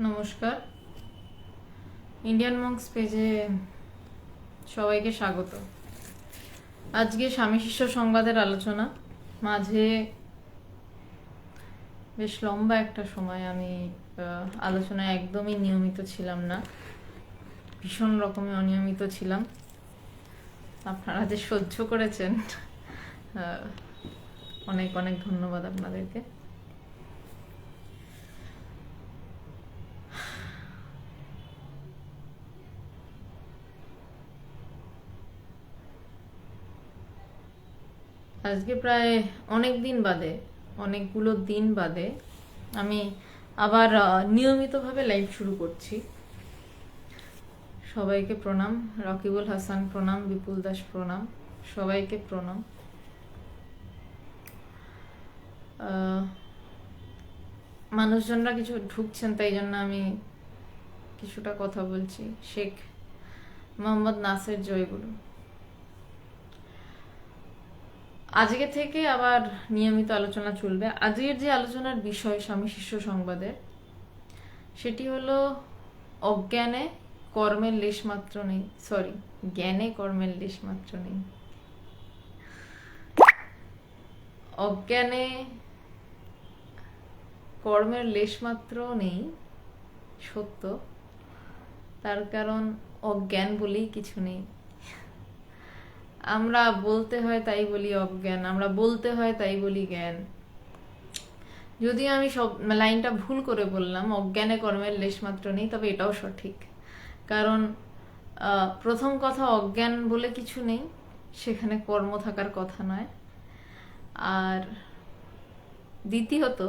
নমস্কার, ইন্ডিয়ান মঙ্কস পেজে সবাইকে স্বাগত। আজকে স্বামী শিষ্য সংবাদের আলোচনা। মাঝে বেশ লম্বা একটা সময় আমি আলোচনায় একদমই নিয়মিত ছিলাম না, ভীষণ রকমের অনিয়মিত ছিলাম। আপনারা যে সহ্য করেছেন, অনেক অনেক ধন্যবাদ আপনাদেরকে। আজকে প্রায় অনেকগুলো দিন বাদে আমি আবার নিয়মিতভাবে লাইভ শুরু করছি। সবাইকে প্রণাম, রকিবুল হাসান প্রণাম, বিপুল দাস প্রণাম, সবাইকে প্রণাম। মানুষজনরা কিছু ঢুকছেন, তাই জন্য আমি কিছুটা কথা বলছি। শেখ মোহাম্মদ নাসের জয়গুরু। আজকে থেকে আবার নিয়মিত আলোচনা চলবে। আজকের যে আলোচনার বিষয় স্বামী শিষ্য সংবাদের, সেটি হলো অজ্ঞানে কর্মের লেশমাত্র নেই, জ্ঞানে কর্মের লেশমাত্র নেই। অজ্ঞানে কর্মের লেশমাত্র নেই সত্য, তার কারণ অজ্ঞান বলেই কিছু নেই। আমরা বলতে হয় তাই বলি অজ্ঞান, আমরা বলতে হয় তাই বলি জ্ঞান। যদিও আমি সব লাইনটা ভুল করে বললাম, অজ্ঞানে কর্মের লেশমাত্র নেই, তবে এটাও সঠিক। কারণ প্রথম কথা, অজ্ঞান বলে কিছু নেই, সেখানে কর্ম থাকার কথা নয়। আর দ্বিতীয়ত,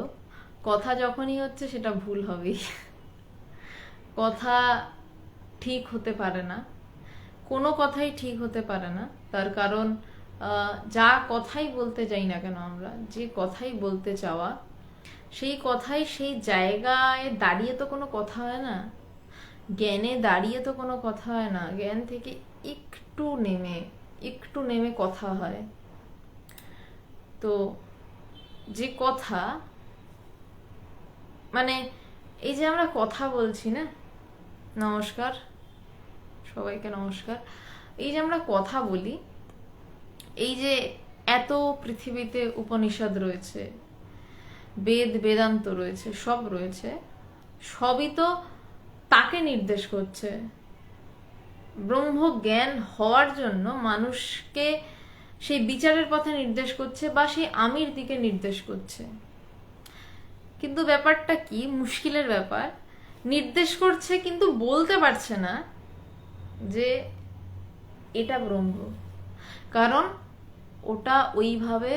কথা যখনই হচ্ছে সেটা ভুল হবেই। কথা ঠিক হতে পারে না, কোনো কথাই ঠিক হতে পারে না। তার কারণ যা কথাই বলতে যাই না কেন, আমরা যে কথাই বলতে চাওয়া, সেই কথাই সেই জায়গায় দাঁড়িয়ে তো কোনো কথা হয় না, জ্ঞানে দাঁড়িয়ে তো কোনো কথা হয় না। জ্ঞান থেকে একটু নেমে কথা হয়। তো যে কথা, মানে এই যে আমরা কথা বলছি না, নমস্কার সবাইকে, নমস্কার। এই যে আমরা কথা বলি, এই যে এত পৃথিবীতে উপনিষদ রয়েছে, বেদান্ত রয়েছে, সব রয়েছে, সবই তো তাকে নির্দেশ করছে। ব্রহ্ম জ্ঞান হওয়ার জন্য মানুষকে সেই বিচারের পথে নির্দেশ করছে, বা সেই আমির দিকে নির্দেশ করছে। কিন্তু ব্যাপারটা কি, মুশকিলের ব্যাপার, নির্দেশ করছে কিন্তু বলতে পারছে না যে এটা ব্রহ্ম। কারণ ওটা ওইভাবে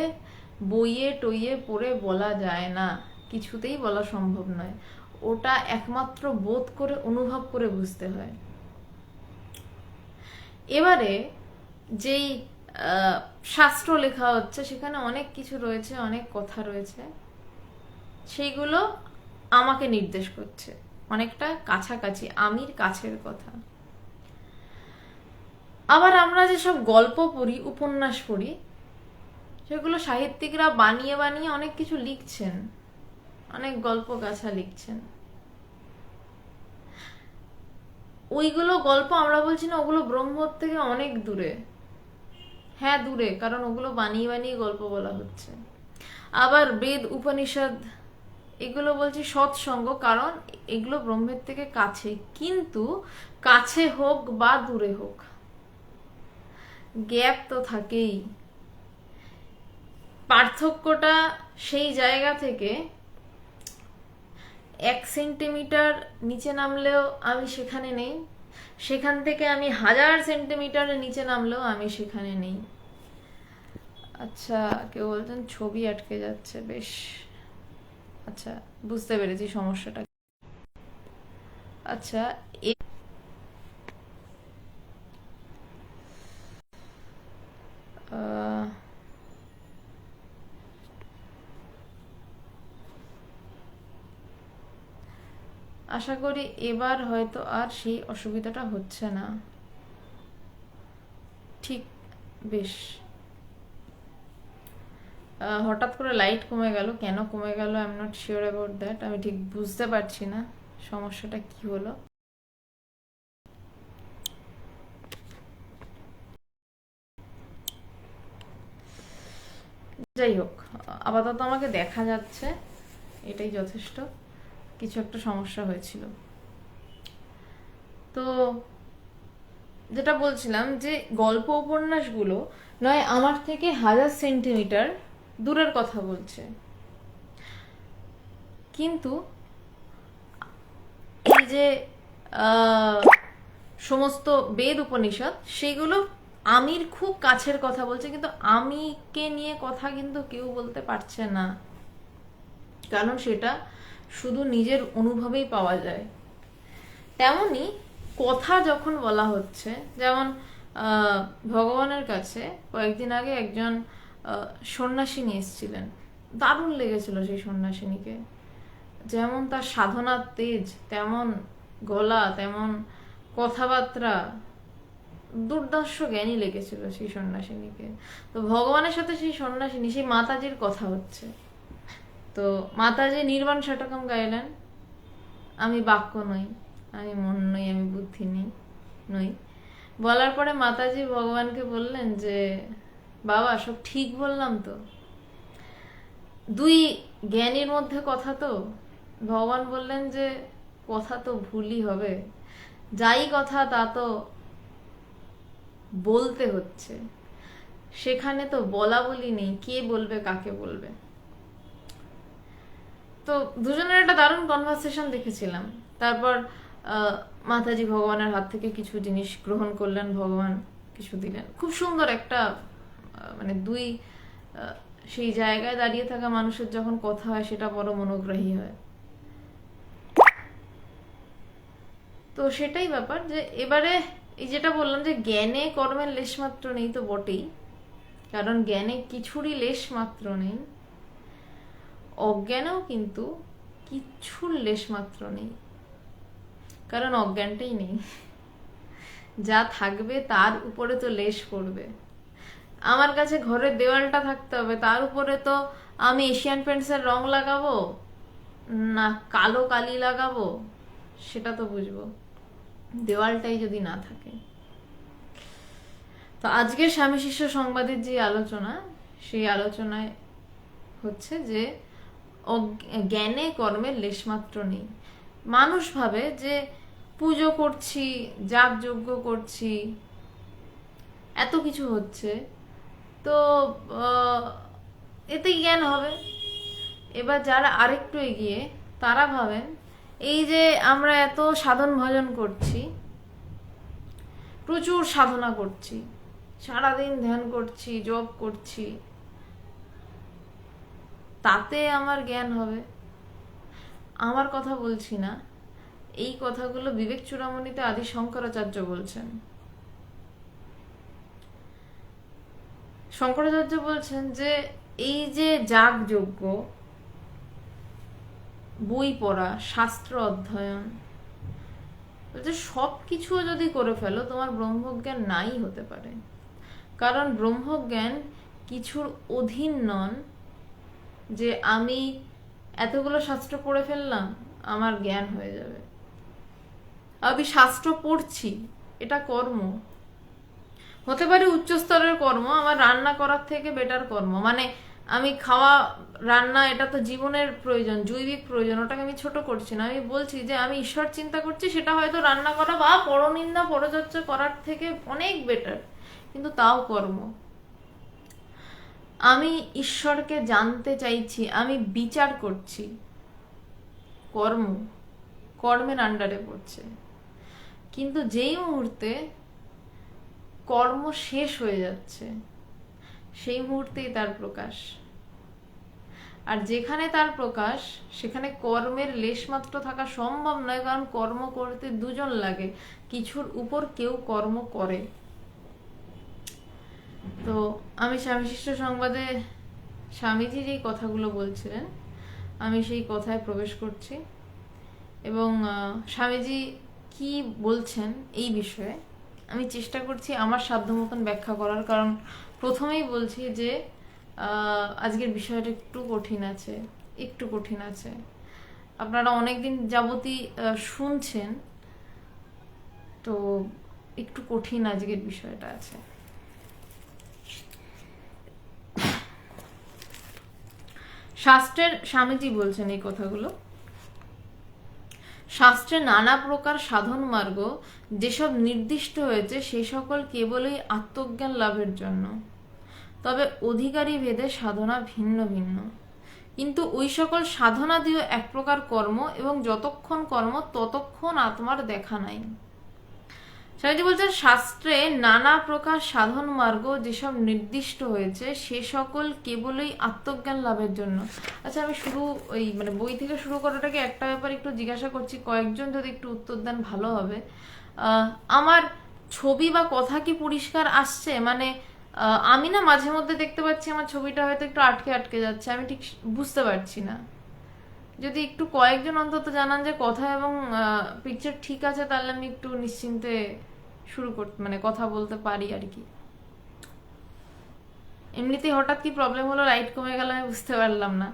বইয়ে টইয়ে পড়ে বলা যায় না, কিছুতেই বলা সম্ভব নয়। ওটা একমাত্র বোধ করে, অনুভব করে বুঝতে হয়। এবারে যেই শাস্ত্র লেখা হচ্ছে, সেখানে অনেক কিছু রয়েছে, অনেক কথা রয়েছে, সেইগুলো আমাকে নির্দেশ করছে, অনেকটা কাছাকাছি, আমির কাছের কথা। আবার আমরা যেসব গল্প পড়ি, উপন্যাস পড়ি, সেগুলো সাহিত্যিকরা বানিয়ে বানিয়ে অনেক কিছু লিখছেন, অনেক গল্প গাছা লিখছেন। ওইগুলো গল্প আমরা বলছি না, ওগুলো ব্রহ্মর থেকে অনেক দূরে। হ্যাঁ দূরে, কারণ ওগুলো বানিয়ে বানিয়ে গল্প বলা হচ্ছে। আবার বেদ, উপনিষদ, এগুলো বলছি সৎসঙ্গ, কারণ এগুলো ব্রহ্মের থেকে কাছে। কিন্তু কাছে হোক বা দূরে হোক, গ্যাপ তো থাকেই। পার্থক্যটা সেই জায়গা থেকে 1 সেন্টিমিটার নিচে নামলেও আমি সেখানে নেই, সেখান থেকে আমি 1000 সেন্টিমিটারের নিচে নামলেও আমি সেখানে নেই। আচ্ছা, কেউ বলছেন ছবি আটকে যাচ্ছে, বেশ, আচ্ছা বুঝতে পেরেছি সমস্যাটা। আচ্ছা, আশা করি এবার হয়তো আর সেই অসুবিধাটা হচ্ছে না। ঠিক, বেশ। হঠাৎ করে লাইট কমে গেল, কেন কমে গেল I am not sure about that, আমি ঠিক বুঝতে পারছি না। সমস্যাটা কি হলো। যাই হোক, আপাতত আমাকে দেখা যাচ্ছে, এটাই যথেষ্ট। কিছু একটা সমস্যা হয়েছিল। তো যেটা বলছিলাম যে গল্প উপন্যাসগুলো নয় আমার থেকে 1000 সেন্টিমিটার দূরের কথা বলছে, কিন্তু এই যে সমস্ত বেদ উপনিষদ সেগুলো আমির খুব কাছের কথা বলছে, কিন্তু আমিকে নিয়ে কথা কিন্তু কেউ বলতে পারছে না, কারণ সেটা শুধু নিজের অনুভবেই পাওয়া যায়। তেমনি কথা যখন বলা হচ্ছে, যেমন ভগবানের কাছে কয়েকদিন আগে একজন সন্ন্যাসিনী এসেছিলেন, দারুণ লেগেছিল সেই সন্ন্যাসিনীকে। যেমন তার সাধনার তেজ, তেমন গলা, তেমন কথাবার্তা, দুর্দর্শ জ্ঞানী লেগেছিল সেই সন্ন্যাসিনীকে। তো ভগবানের সাথে সেই সন্ন্যাসিনী, সেই মাতাজির কথা হচ্ছে। তো মাতাজি নির্বাণ ষটকম গাইলেন, আমি বাক্য নই, আমি মন নই, আমি বুদ্ধি নই। বলার পরে মাতাজি ভগবানকে বললেন যে বাবা সব ঠিক বললাম তো? দুই জ্ঞানীর মধ্যে কথা তো। ভগবান বললেন যে কথা তো ভুলই হবে, যাই কথা তা তো বলতে হচ্ছে, সেখানে তো বলা বলি নেই, কে বলবে কাকে বলবে। তো দুজনের একটা দারুণ কনভারসেশন দেখেছিলাম। তারপর মাতাজি ভগবানের হাত থেকে কিছু জিনিস গ্রহণ করলেন, ভগবান কিছু দিলেন। খুব সুন্দর একটা মানে দুই সেই জায়গায় দাঁড়িয়ে থাকা মানুষের যখন কথা হয় সেটা বড় মনোগ্রাহী হয়। তো সেটাই ব্যাপার, যে এবারে এই যেটা বললাম যে জ্ঞানে কর্মের লেশমাত্র নেই, তো বটেই, কারণ জ্ঞানে কিছুরই লেশমাত্র নেই, অজ্ঞানেও কিন্তু কিচ্ছুর লেশমাত্র নেই, কারণ অজ্ঞানটাই নেই। যা থাকবে তার উপরে তো লেশ পড়বে। আমার কাছে ঘরের দেওয়ালটা থাকতে হবে, তার উপরে তো আমি এশিয়ান পেন্টসের রং লাগাবো না কালো কালি লাগাবো, সেটা তো বুঝবো, দেওয়ালটাই যদি না থাকে। তো আজকের স্বামী শিষ্য সংবাদের যে আলোচনা, সেই আলোচনায় হচ্ছে যে জ্ঞানে কর্মের লেশমাত্র নেই। মানুষ ভাবে যে পুজো করছি, যাগযজ্ঞ করছি, এত কিছু হচ্ছে, তো এতেই জ্ঞান হবে। এবার যারা আরেকটু এগিয়ে, তারা ভাবেন এই যে আমরা এত সাধন ভজন করছি, প্রচুর সাধনা করছি, সারাদিন ধ্যান করছি, জপ করছি, তাতে আমার জ্ঞান হবে। আমার কথা বলছি না, এই কথাগুলো বিবেক চূড়ামণিতে আদি শঙ্করাচার্য বলছেন। শঙ্করাচার্য বলছেন যে এই যে যাগযজ্ঞ, বই পড়া, শাস্ত্র অধ্যয়ন, সব কিছু যদি করে ফেলো, তোমার ব্রহ্মজ্ঞান নাই হতে পারে, কারণ ব্রহ্মজ্ঞান কিছুর অধীন নন যে আমি এতগুলো শাস্ত্র পড়ে ফেললাম আমার জ্ঞান হয়ে যাবে। আমি শাস্ত্র পড়ছি, এটা কর্ম হতে পারে, উচ্চ স্তরের কর্ম, আমার রান্না করার থেকে বেটার কর্ম, মানে আমি খাওয়া রান্না এটা তো জীবনের প্রয়োজন, জৈবিক প্রয়োজন, ওটাকে আমি ছোট করছি না। আমি বলছি যে আমি ঈশ্বর চিন্তা করছি, সেটা হয়তো রান্না করা বা পরনিন্দা পরচর্চা করার থেকে অনেক বেটার, কিন্তু তাও কর্ম। আমি ঈশ্বরকে জানতে চাইছি, আমি বিচার করছি, কর্ম, কর্মের আন্ডারে পড়ছে। কিন্তু যেই মুহূর্তে কর্ম শেষ হয়ে যাচ্ছে, সেই মুহূর্তেই তার প্রকাশ। আর যেখানে তার প্রকাশ, সেখানে কর্মের লেশমাত্র থাকা সম্ভব নয়, কারণ কর্ম করতে দুজন লাগে, কিছুর উপর কেউ কর্ম করে। তো আমি স্বামী শিষ্য সংবাদে স্বামীজি যেই কথাগুলো বলছিলেন, আমি সেই কথায় প্রবেশ করছি, এবং স্বামীজি কি বলছেন এই বিষয়ে আমি চেষ্টা করছি আমার সাধ্য মতন ব্যাখ্যা করার। কারণ প্রথমেই বলছি যে আজকের বিষয়টা একটু কঠিন আছে, আপনারা অনেকদিন যাবতই শুনছেন, তো একটু কঠিন আজকের বিষয়টা আছে। শাস্ত্রের, স্বামীজি বলছেন এই কথাগুলো, শাস্ত্রে নানা প্রকার সাধন মার্গ যেসব নির্দিষ্ট হয়েছে সে সকল কেবলই আত্মজ্ঞান লাভের জন্য, তবে অধিকারী ভেদে সাধনা ভিন্ন ভিন্ন। কিন্তু ওই সকল সাধনা দিয়েও এক প্রকার কর্ম, এবং যতক্ষণ কর্ম ততক্ষণ আত্মার দেখা নাই। স্বামীজি বলছেন শাস্ত্রে নানা প্রকার সাধন মার্গ যেসব নির্দিষ্ট হয়েছে সে সকল কেবলই আত্মজ্ঞান লাভের জন্য। আচ্ছা, আমি শুরু ওই মানে বই থেকে শুরু করাটাকে একটা ব্যাপার একটু জিজ্ঞাসা করছি, কয়েকজন যদি একটু উত্তর দেন ভালো হবে। আমার ছবি বা কথা কি পরিষ্কার আসছে? মানে আমি না মাঝে মধ্যে দেখতে পাচ্ছি আমার ছবিটা হয়তো একটু আটকে আটকে যাচ্ছে, আমি ঠিক বুঝতে পারছি না। যদি একটু কয়েকজন অন্তত জানান যে কথা এবং পিকচার ঠিক আছে, তাহলে আমি একটু নিশ্চিন্তে শুরু করতে মানে কথা বলতে পারি আর কি। এমনিতেই হঠাৎ কি প্রবলেম হলো, লাইট কমে গেল, আমি বুঝতে পারলাম না।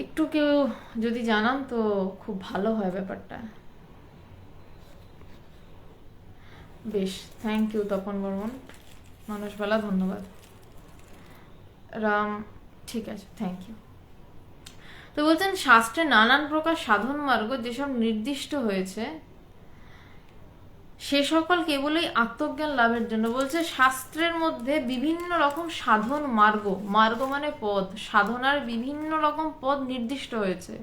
একটু কেউ যদি জানান তো খুব ভালো হয় ব্যাপারটা। বেশ, থ্যাংক ইউ তপন বর্মন, মানুষবালা, ধন্যবাদ। রাম, ঠিক আছে, থ্যাংক ইউ। তো বলছেন শাস্ত্রে নানান প্রকার সাধন মার্গ যেসব নির্দিষ্ট হয়েছে সে সকল কেবলই আত্মজ্ঞান লাভের জন্য। বলছে শাস্ত্রের মধ্যে বিভিন্ন রকম সাধন মার্গ, মার্গ মানে পদ, সাধনার বিভিন্ন রকম পদ নির্দিষ্ট হয়েছে।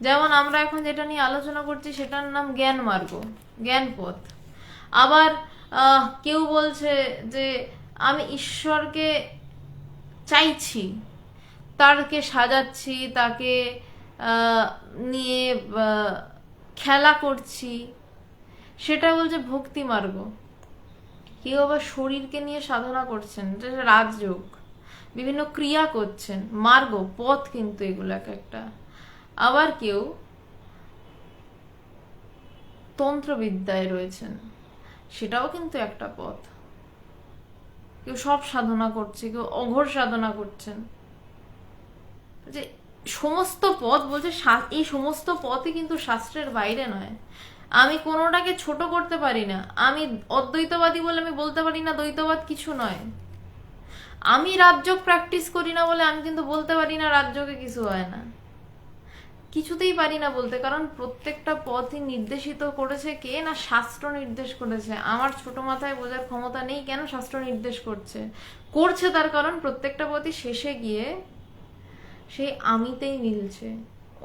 যেমন আমরা এখন যেটা নিয়ে আলোচনা করছি সেটার নাম জ্ঞান মার্গ, জ্ঞান পথ। আবার কেউ বলছে যে আমি ঈশ্বরকে চাইছি, তাকে সাজাচ্ছি, তাকে নিয়ে খেলা করছি, সেটা বলছে ভক্তি মার্গ। কেউ আবার শরীরকে নিয়ে সাধনা করছেন, যেটা রাজযোগ, বিভিন্ন ক্রিয়া করছেন, মার্গ, পথ কিন্তু এগুলো এক একটা। আবার কেউ তন্ত্রবিদ্যায় রয়েছেন, সেটাও কিন্তু একটা পথ। কেউ সব সাধনা করছে, কেউ অঘোর সাধনা করছেন। যে সমস্ত পথ বলছে, এই সমস্ত পথই কিন্তু শাস্ত্রের বাইরে নয়। আমি কোনোটাকে ছোট করতে পারি না। আমি অদ্বৈতবাদী বলে আমি বলতে পারি না দ্বৈতবাদ কিছু নয়। আমি রাজযোগ প্র্যাকটিস করি না বলে আমি কিন্তু বলতে পারি না রাজযোগে কিছু হয় না। কিছুতেই পারি না বলতে, কারণ প্রত্যেকটা পথই নির্দেশিত করেছে কে না, শাস্ত্র নির্দেশ করেছে। আমার ছোট মাথায় বোঝার ক্ষমতা নেই কেন শাস্ত্র নির্দেশ করছে। তার কারণ প্রত্যেকটা পথই শেষে গিয়ে সেই আমিতেই মিলছে,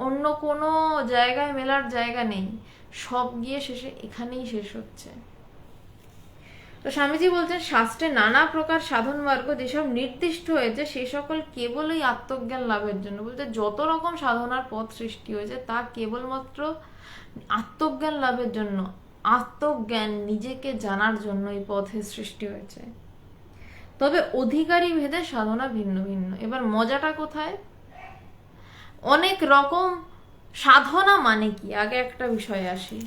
অন্য কোনো জায়গায় মেলার জায়গা নেই, সব গিয়ে শেষে এখানেই শেষ হচ্ছে। তো স্বামীজি বলছেন শাস্ত্রে নানা প্রকার সাধন মার্গ যেসব নির্দিষ্ট হয়েছে সে সকল কেবলই আত্মজ্ঞান লাভের জন্য। বলতে যত রকম সাধনার পথ সৃষ্টি হয়েছে তা কেবলমাত্র আত্মজ্ঞান লাভের জন্য, আত্মজ্ঞান, নিজেকে জানার জন্য এই পথের সৃষ্টি হয়েছে। তবে অধিকারী ভেদে সাধনা ভিন্ন ভিন্ন। এবার মজাটা কোথায়? অনেক রকম সাধনা মানে কি, আগে একটা বিষয়ে আসি।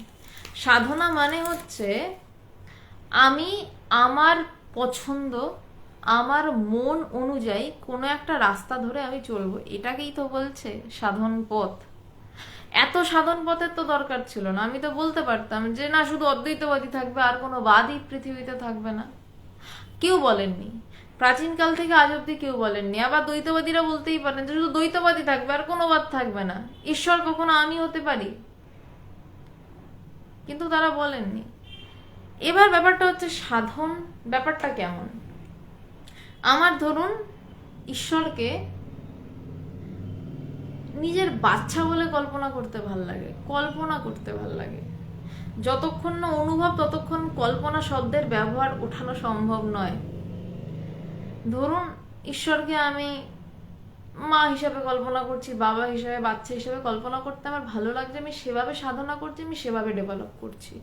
সাধনা মানে হচ্ছে আমি আমার পছন্দ, আমার মন অনুযায়ী কোনো একটা রাস্তা ধরে আমি চলবো, এটাকেই তো বলছে সাধন পথ। এত সাধন পথের তো দরকার ছিল না। আমি তো বলতে পারতাম যে না, শুধু অদ্বৈতবাদী থাকবে, আর কোনো বাদই পৃথিবীতে থাকবে না। কেউ বলেননি, প্রাচীনকাল থেকে আজ অব্দি কেউ বলেননি। আবার দ্বৈতবাদীরা বলতেই পারেন যে শুধু দ্বৈতবাদী থাকবে, আর কোনো বাদ থাকবে না, ঈশ্বর কখনো আমি হতে পারি, কিন্তু তারা বলেননি। এবার ব্যাপারটা হচ্ছে সাধন ব্যাপারটা কেমন। আমার ধরুন ঈশ্বরকে নিজের বাচ্চা বলে কল্পনা করতে ভাল লাগে, কল্পনা করতে ভাল লাগে। যতক্ষণ না অনুভব ততক্ষণ কল্পনা শব্দের ব্যবহার ওঠানো সম্ভব নয়। ধরুন ঈশ্বরকে আমি মা হিসাবে কল্পনা করছি, বাবা হিসাবে, বাচ্চা হিসাবে কল্পনা করতে আমার ভালো লাগছে, আমি সেভাবে সাধনা করছি, আমি সেভাবে ডেভেলপ করছি।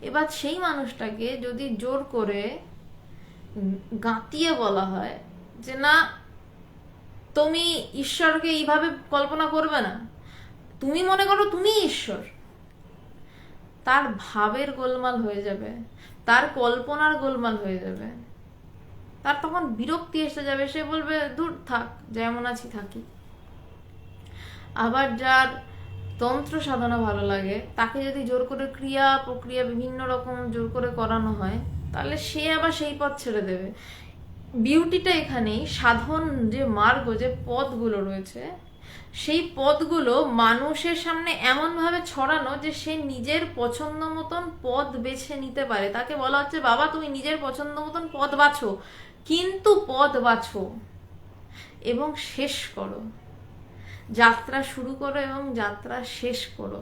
এবার সেই মানুষটাকে যদি জোর করে গাঁতিয়ে বলা হয় যে না, তুমি ঈশ্বরকে এইভাবে কল্পনা করবে না, তুমি মনে করো তুমি ঈশ্বর, তার ভাবের গোলমাল হয়ে যাবে, তার কল্পনার গোলমাল হয়ে যাবে, তার তখন বিরক্তি এসে যাবে, সে বলবে দূর থাক, যেমন আছি থাকি। আবার যার তন্ত্র সাধনা ভালো লাগে, তাকে যদি জোর করে ক্রিয়া প্রক্রিয়া বিভিন্ন রকম জোর করে করানো হয়, তাহলে সে আবার সেই পথ ছেড়ে দেবে। বিউটিটা এখানেই, সাধন যে মার্গ, যে পথগুলো রয়েছে, সেই পথগুলো মানুষের সামনে এমনভাবে ছড়ানো যে সে নিজের পছন্দ মতন পথ বেছে নিতে পারে। তাকে বলা হচ্ছে বাবা তুমি নিজের পছন্দ মতন পথ বাছো, কিন্তু পথ বাছো এবং শেষ করো, যাত্রা শুরু করো এবং যাত্রা শেষ করো।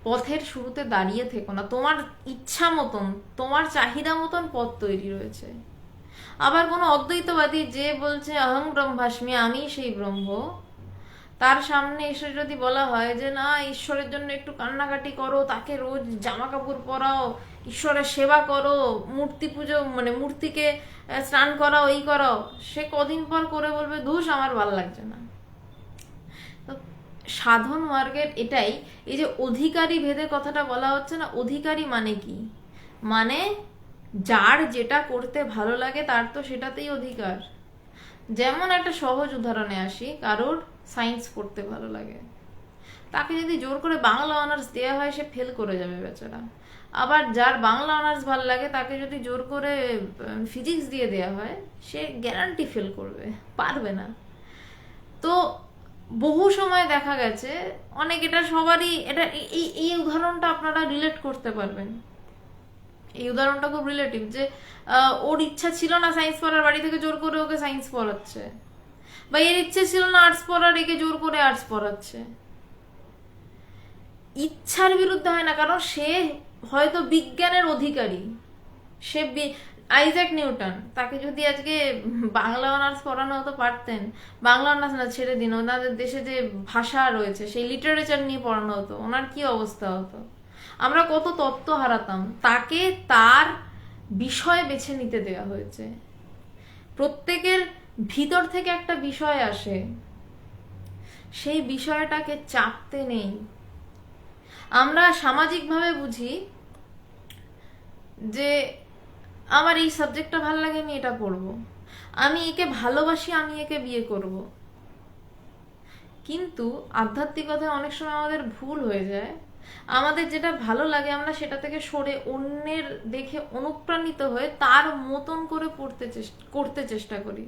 পথের শুরুতে দাঁড়িয়ে থেকো না, তোমার ইচ্ছা মতন, তোমার চাহিদা মতন পথ তৈরি রয়েছে। আবার কোনো অদ্বৈতবাদী যে বলছে অহং ব্রহ্মাস্মি, আমি সেই ব্রহ্ম, তার সামনে এসে যদি বলা হয় যে না ঈশ্বরের জন্য একটু কান্নাকাটি করো, তাকে রোজ জামা কাপড় পরাও, ঈশ্বরের সেবা করো, মূর্তি পুজো মানে মূর্তিকে স্নান করাও, এই করাও, সে কদিন পর করে বলবে ধুস আমার ভালো লাগছে না। তো সাধন মার্গের এটাই, এই যে অধিকারী ভেদে কথাটা বলা হচ্ছে না, অধিকারী মানে কি, মানে যার যেটা করতে ভালো লাগে তার তো সেটাতেই অধিকার। যেমন একটা সহজ উদাহরণে আসি, কারোর সায়েন্স পড়তে ভালো লাগে, তাকে যদি জোর করে বাংলা অনার্স দেওয়া হয় সে ফেল করে যাবে বেচারা। আবার যার বাংলা অনার্স ভালো লাগে তাকে যদি জোর করে ফিজিক্স দিয়ে দেওয়া হয়, সে গ্যারান্টি ফেল করবে, পারবে না। তো বহু সময় দেখা গেছে অনেক, এটা সবারই, এটা এই এই উদাহরণটা আপনারা রিলেট করতে পারবেন। এই উদাহরণটা খুব রিলেটিভ, যে ওর ইচ্ছা ছিল না সায়েন্স পড়ার, বাড়ি থেকে জোর করে ওকে সায়েন্স পড়াচ্ছে, বা এর ইচ্ছে ছিল না আর্টস পড়ার, একে জোর করে আর্টস পড়াচ্ছে। ইচ্ছার বিরুদ্ধে হয় না, কারণ সে হয়তো বিজ্ঞানের অধিকারী, সে আইজ্যাক নিউটন, তাকে যদি আজকে বাংলা অনার্স পড়ানো হতো পারতেন, বাংলা অনার্স না ছেড়ে দিন, ওনাদের দেশে যে ভাষা রয়েছে সেই লিটারেচার নিয়ে পড়ানো হতো, ওনার কি অবস্থা হতো, আমরা কত তত্ত্ব হারাতাম। তাকে তার বিষয় বেছে নিতে দেওয়া হয়েছে। প্রত্যেকের ভিতর থেকে একটা বিষয় আসে, সেই বিষয়টাকে চাপতে নেই। আমরা সামাজিকভাবে বুঝি যে আমার এই সাবজেক্টটা ভালো লাগে, আমি এটা পড়বো, আমি একে ভালোবাসি, আমি একে বিয়ে করব। কিন্তু আধ্যাত্মিকতায় অনেক সময় আমাদের ভুল হয়ে যায়, আমাদের যেটা ভালো লাগে আমরা সেটা থেকে সরে অন্যের দেখে অনুপ্রাণিত হয়ে তার মতন করে করতে চেষ্টা করি।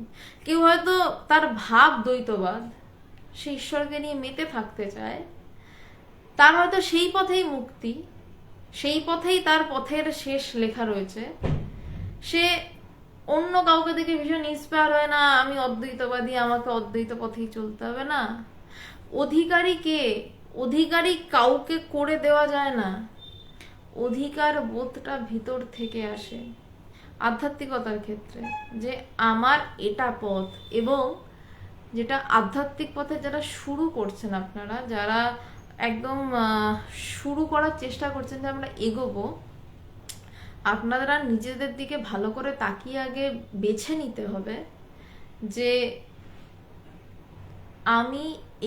কেউ হয়তো তার ভাব দ্বৈতবাদ, সে ঈশ্বরকে নিয়ে মেতে থাকতে চায়, তার হয়তো সেই পথেই মুক্তি, সেই পথেই তার পথের শেষ লেখা রয়েছে। সে অন্য কাউকে দেখে ভীষণ ইন্সপায়ার হয় না, আমি অদ্বৈতবাদী, আমাকে অদ্বৈত পথেই চলতে হবে, না। অধিকারী কে? অধিকারী কাউকে করে দেওয়া যায় না, অধিকার বোধটা ভিতর থেকে আসে আধ্যাত্মিকতার ক্ষেত্রে, যে আমার এটা পথ। এবং যেটা আধ্যাত্মিক পথে যারা শুরু করছেন, আপনারা যারা একদম শুরু করার চেষ্টা করছেন যে আমরা এগোবো, আপনারা নিজেদের দিকে ভালো করে তাকিয়ে আগে বেছে নিতে হবে যে আমি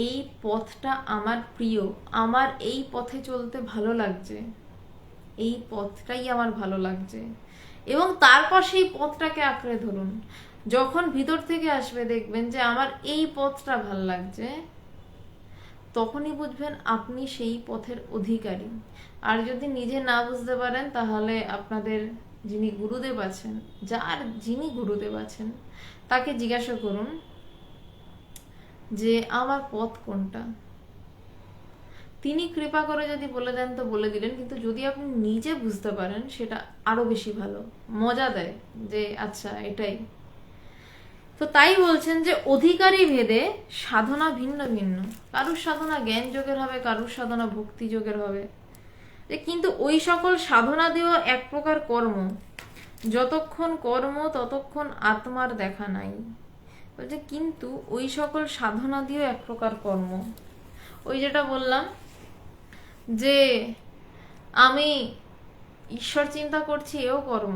এই পথটা আমার প্রিয়, আমার এই পথে চলতে ভালো লাগছে, এই পথটাই আমার ভালো লাগছে, এবং তারপর সেই পথটাকে আঁকড়ে ধরুন। যখন ভিতর থেকে আসবে দেখবেন যে আমার এই পথটা ভালো লাগছে, তখনই বুঝবেন আপনি সেই পথের অধিকারী। আর যদি নিজে না বুঝতে পারেন, তাহলে আপনাদের যিনি গুরুদেব আছেন, যিনি গুরুদেব আছেন, তাকে জিজ্ঞাসা করুন যে আমার পথ কোনটা। তিনি কৃপা করে যদি বলে দেন তো বলে দিলেন, কিন্তু যদি আপনি নিজে বুঝতে পারেন সেটা আরো বেশি ভালো, মজা দেয় যে আচ্ছা এটাই। তো তাই বলছেন যে অধিকারী ভেদে সাধনা ভিন্ন ভিন্ন, কারুর সাধনা জ্ঞান যোগের হবে, কারুর সাধনা ভক্তি যোগের হবে। যে কিন্তু ওই সকল সাধনা দিয়েও এক প্রকার কর্ম, যতক্ষণ কর্ম ততক্ষণ আত্মার দেখা নাই। বলছে কিন্তু ওই সকল সাধনা দিয়েও এক প্রকার কর্ম। ওই যেটা বললাম যে আমি ঈশ্বর চিন্তা করছি, এও কর্ম।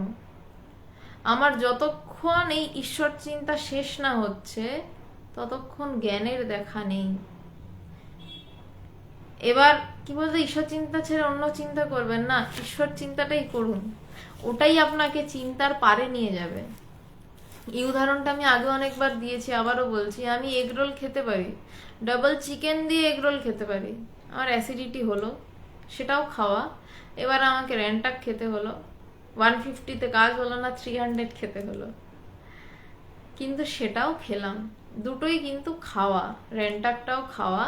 আমার যতক্ষণ এই ঈশ্বর চিন্তা শেষ না হচ্ছে ততক্ষণ জ্ঞানের দেখা নেই। এবার কি বলতো, ঈশ্বর চিন্তা ছেড়ে অন্য চিন্তা করবেন না, ঈশ্বর চিন্তাটাই করুন, ওটাই আপনাকে চিন্তার পারে নিয়ে যাবে। এই উদাহরণটা আমি আগে অনেকবার দিয়েছি, আবারও বলছি, আমি এগ রোল খেতে পারি, ডাবল চিকেন দিয়ে এগ রোল খেতে পারি, আমার অ্যাসিডিটি হলো, সেটাও খাওয়া। এবার আমাকে রেন্টাক খেতে হলো, 150-তে কাজ হলো না, 300 খেতে হলো, কিন্তু সেটাও খেলাম, দুটোই কিন্তু খাওয়া, রেন্টাকটাও খাওয়া,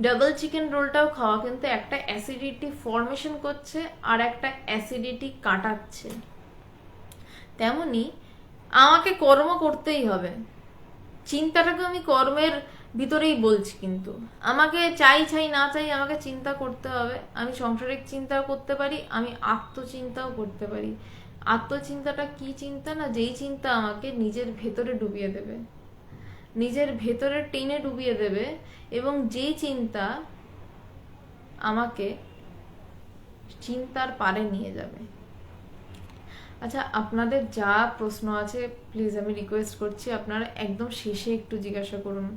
ডাবল চিকেন রোলটাও খাওয়া, কিন্তু একটা অ্যাসিডিটি ফর্মেশন করছে আর একটা অ্যাসিডিটি কাটাচ্ছে। তেমনি আমাকে কর্ম করতেই হবে, চিন্তাটাকে আমি কর্মের ভিতরেই বলছি, কিন্তু আমাকে চাই চাই না চাই আমাকে চিন্তা করতে হবে। আমি সাংসারিক চিন্তাও করতে পারি, আমি আত্মচিন্তাও করতে পারি। আত্মচিন্তাটা কি চিন্তা না, যেই চিন্তা আমাকে নিজের ভেতরে ডুবিয়ে দেবে, নিজের ভেতরে টেনে ডুবিয়ে দেবে, এবং যেই চিন্তা আমাকে চিন্তার পারে নিয়ে যাবে। আচ্ছা, আপনাদের যা প্রশ্ন আছে প্লিজ আমি রিকোয়েস্ট করছি আপনারা একদম শেষে একটু জিজ্ঞাসা করুন।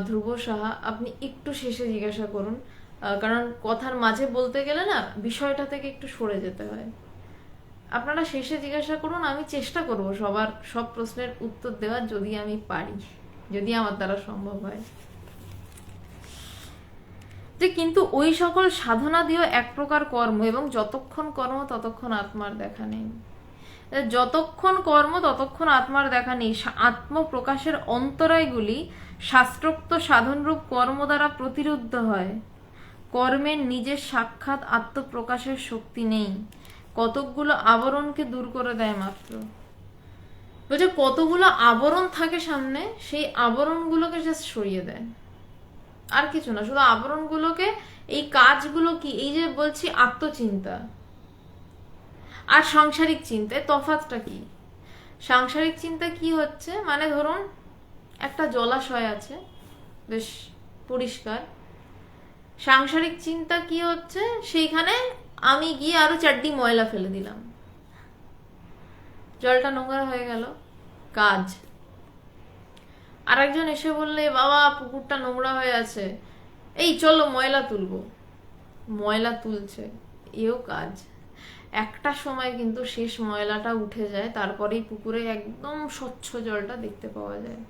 ধ্রুব সাহা, আপনি একটু শেষে জিজ্ঞাসা করুন, কারণ কথার মাঝে বলতে গেলে না বিষয়টা থেকে একটু সরে যেতে হয়। আপনারা শেষে জিজ্ঞাসা করুন, আমি চেষ্টা করব সবার সব প্রশ্নের উত্তর দেওয়ার, যদি আমি পারি, যদি আমার দ্বারা সম্ভব হয়। যে কিন্তু ওই সকল সাধনা দিয়েও এক প্রকার কর্ম, এবং যতক্ষণ কর্ম ততক্ষণ আত্মার দেখা নেই। যতক্ষণ কর্ম ততক্ষণ আত্মার দেখা নেই। আত্মপ্রকাশের অন্তরায়গুলি শাস্ত্রোক্ত সাধনরূপ কর্ম দ্বারা প্রতিরুদ্ধ হয়। কর্মের নিজের সাক্ষাৎ আত্মপ্রকাশের শক্তি নেই, কতকগুলো আবরণকে দূর করে দেয় মাত্র। বলছে কতগুলো আবরণ থাকে সামনে, সেই আবরণগুলোকে জাস্ট সরিয়ে দেয়, আর কিছু না, শুধু আবরণগুলোকে। এই কাজগুলো কি, এই যে বলছি আত্মচিন্তা আর সাংসারিক চিন্তায় তফাৎটা কি? সাংসারিক চিন্তা কি হচ্ছে, মানে ধরুন একটা জলাশয় আছে বেশ পরিষ্কার, সাংসারিক চিন্তা কি হচ্ছে, সেইখানে আমি গিয়ে আরো 4টি ময়লা ফেলে দিলাম, জলটা নোংরা হয়ে গেল, কাজ। আরেকজন এসে বললে বাবা পুকুরটা নোংরা হয়ে আছে, এই চলো ময়লা তুলবো, ময়লা তুলছে, এও কাজ। একটা সময় কিন্তু শেষ ময়লাটা উঠে যায়, তারপরেই পুকুরে একদম স্বচ্ছ জলটা দেখতে পাওয়া যায়।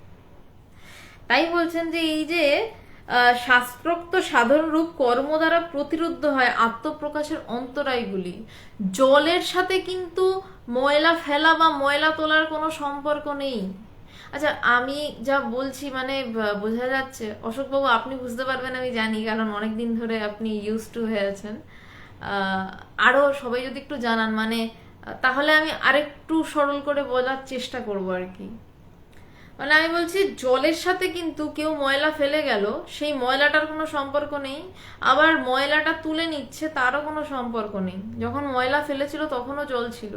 তাই বলছেন যে এই যে শাস্ত্রোক্ত সাধন রূপ কর্ম দ্বারা প্রতিরুদ্ধ হয় আত্মপ্রকাশের অন্তরায়গুলি, জলের সাথে কিন্তু ময়লা ফেলা বা ময়লা তোলার কোনো সম্পর্ক নেই। আচ্ছা, আমি যা বলছি মানে বোঝা যাচ্ছে অশোকবাবু, আপনি বুঝতে পারবেন আমি জানি, কারণ অনেকদিন ধরে আপনি ইউজ টু হয়ে আছেন। আরো সবাই যদি একটু জানান, মানে তাহলে আমি আরেকটু সরল করে বলার চেষ্টা করবো আর কি। মানে আমি বলছি জলের সাথে কিন্তু কেউ ময়লা ফেলে গেল, সেই ময়লাটার কোনো সম্পর্ক নেই, আবার ময়লাটা তুলে নিচ্ছে তারও কোনো সম্পর্ক নেই। যখন ময়লা ফেলেছিল তখনও জল ছিল,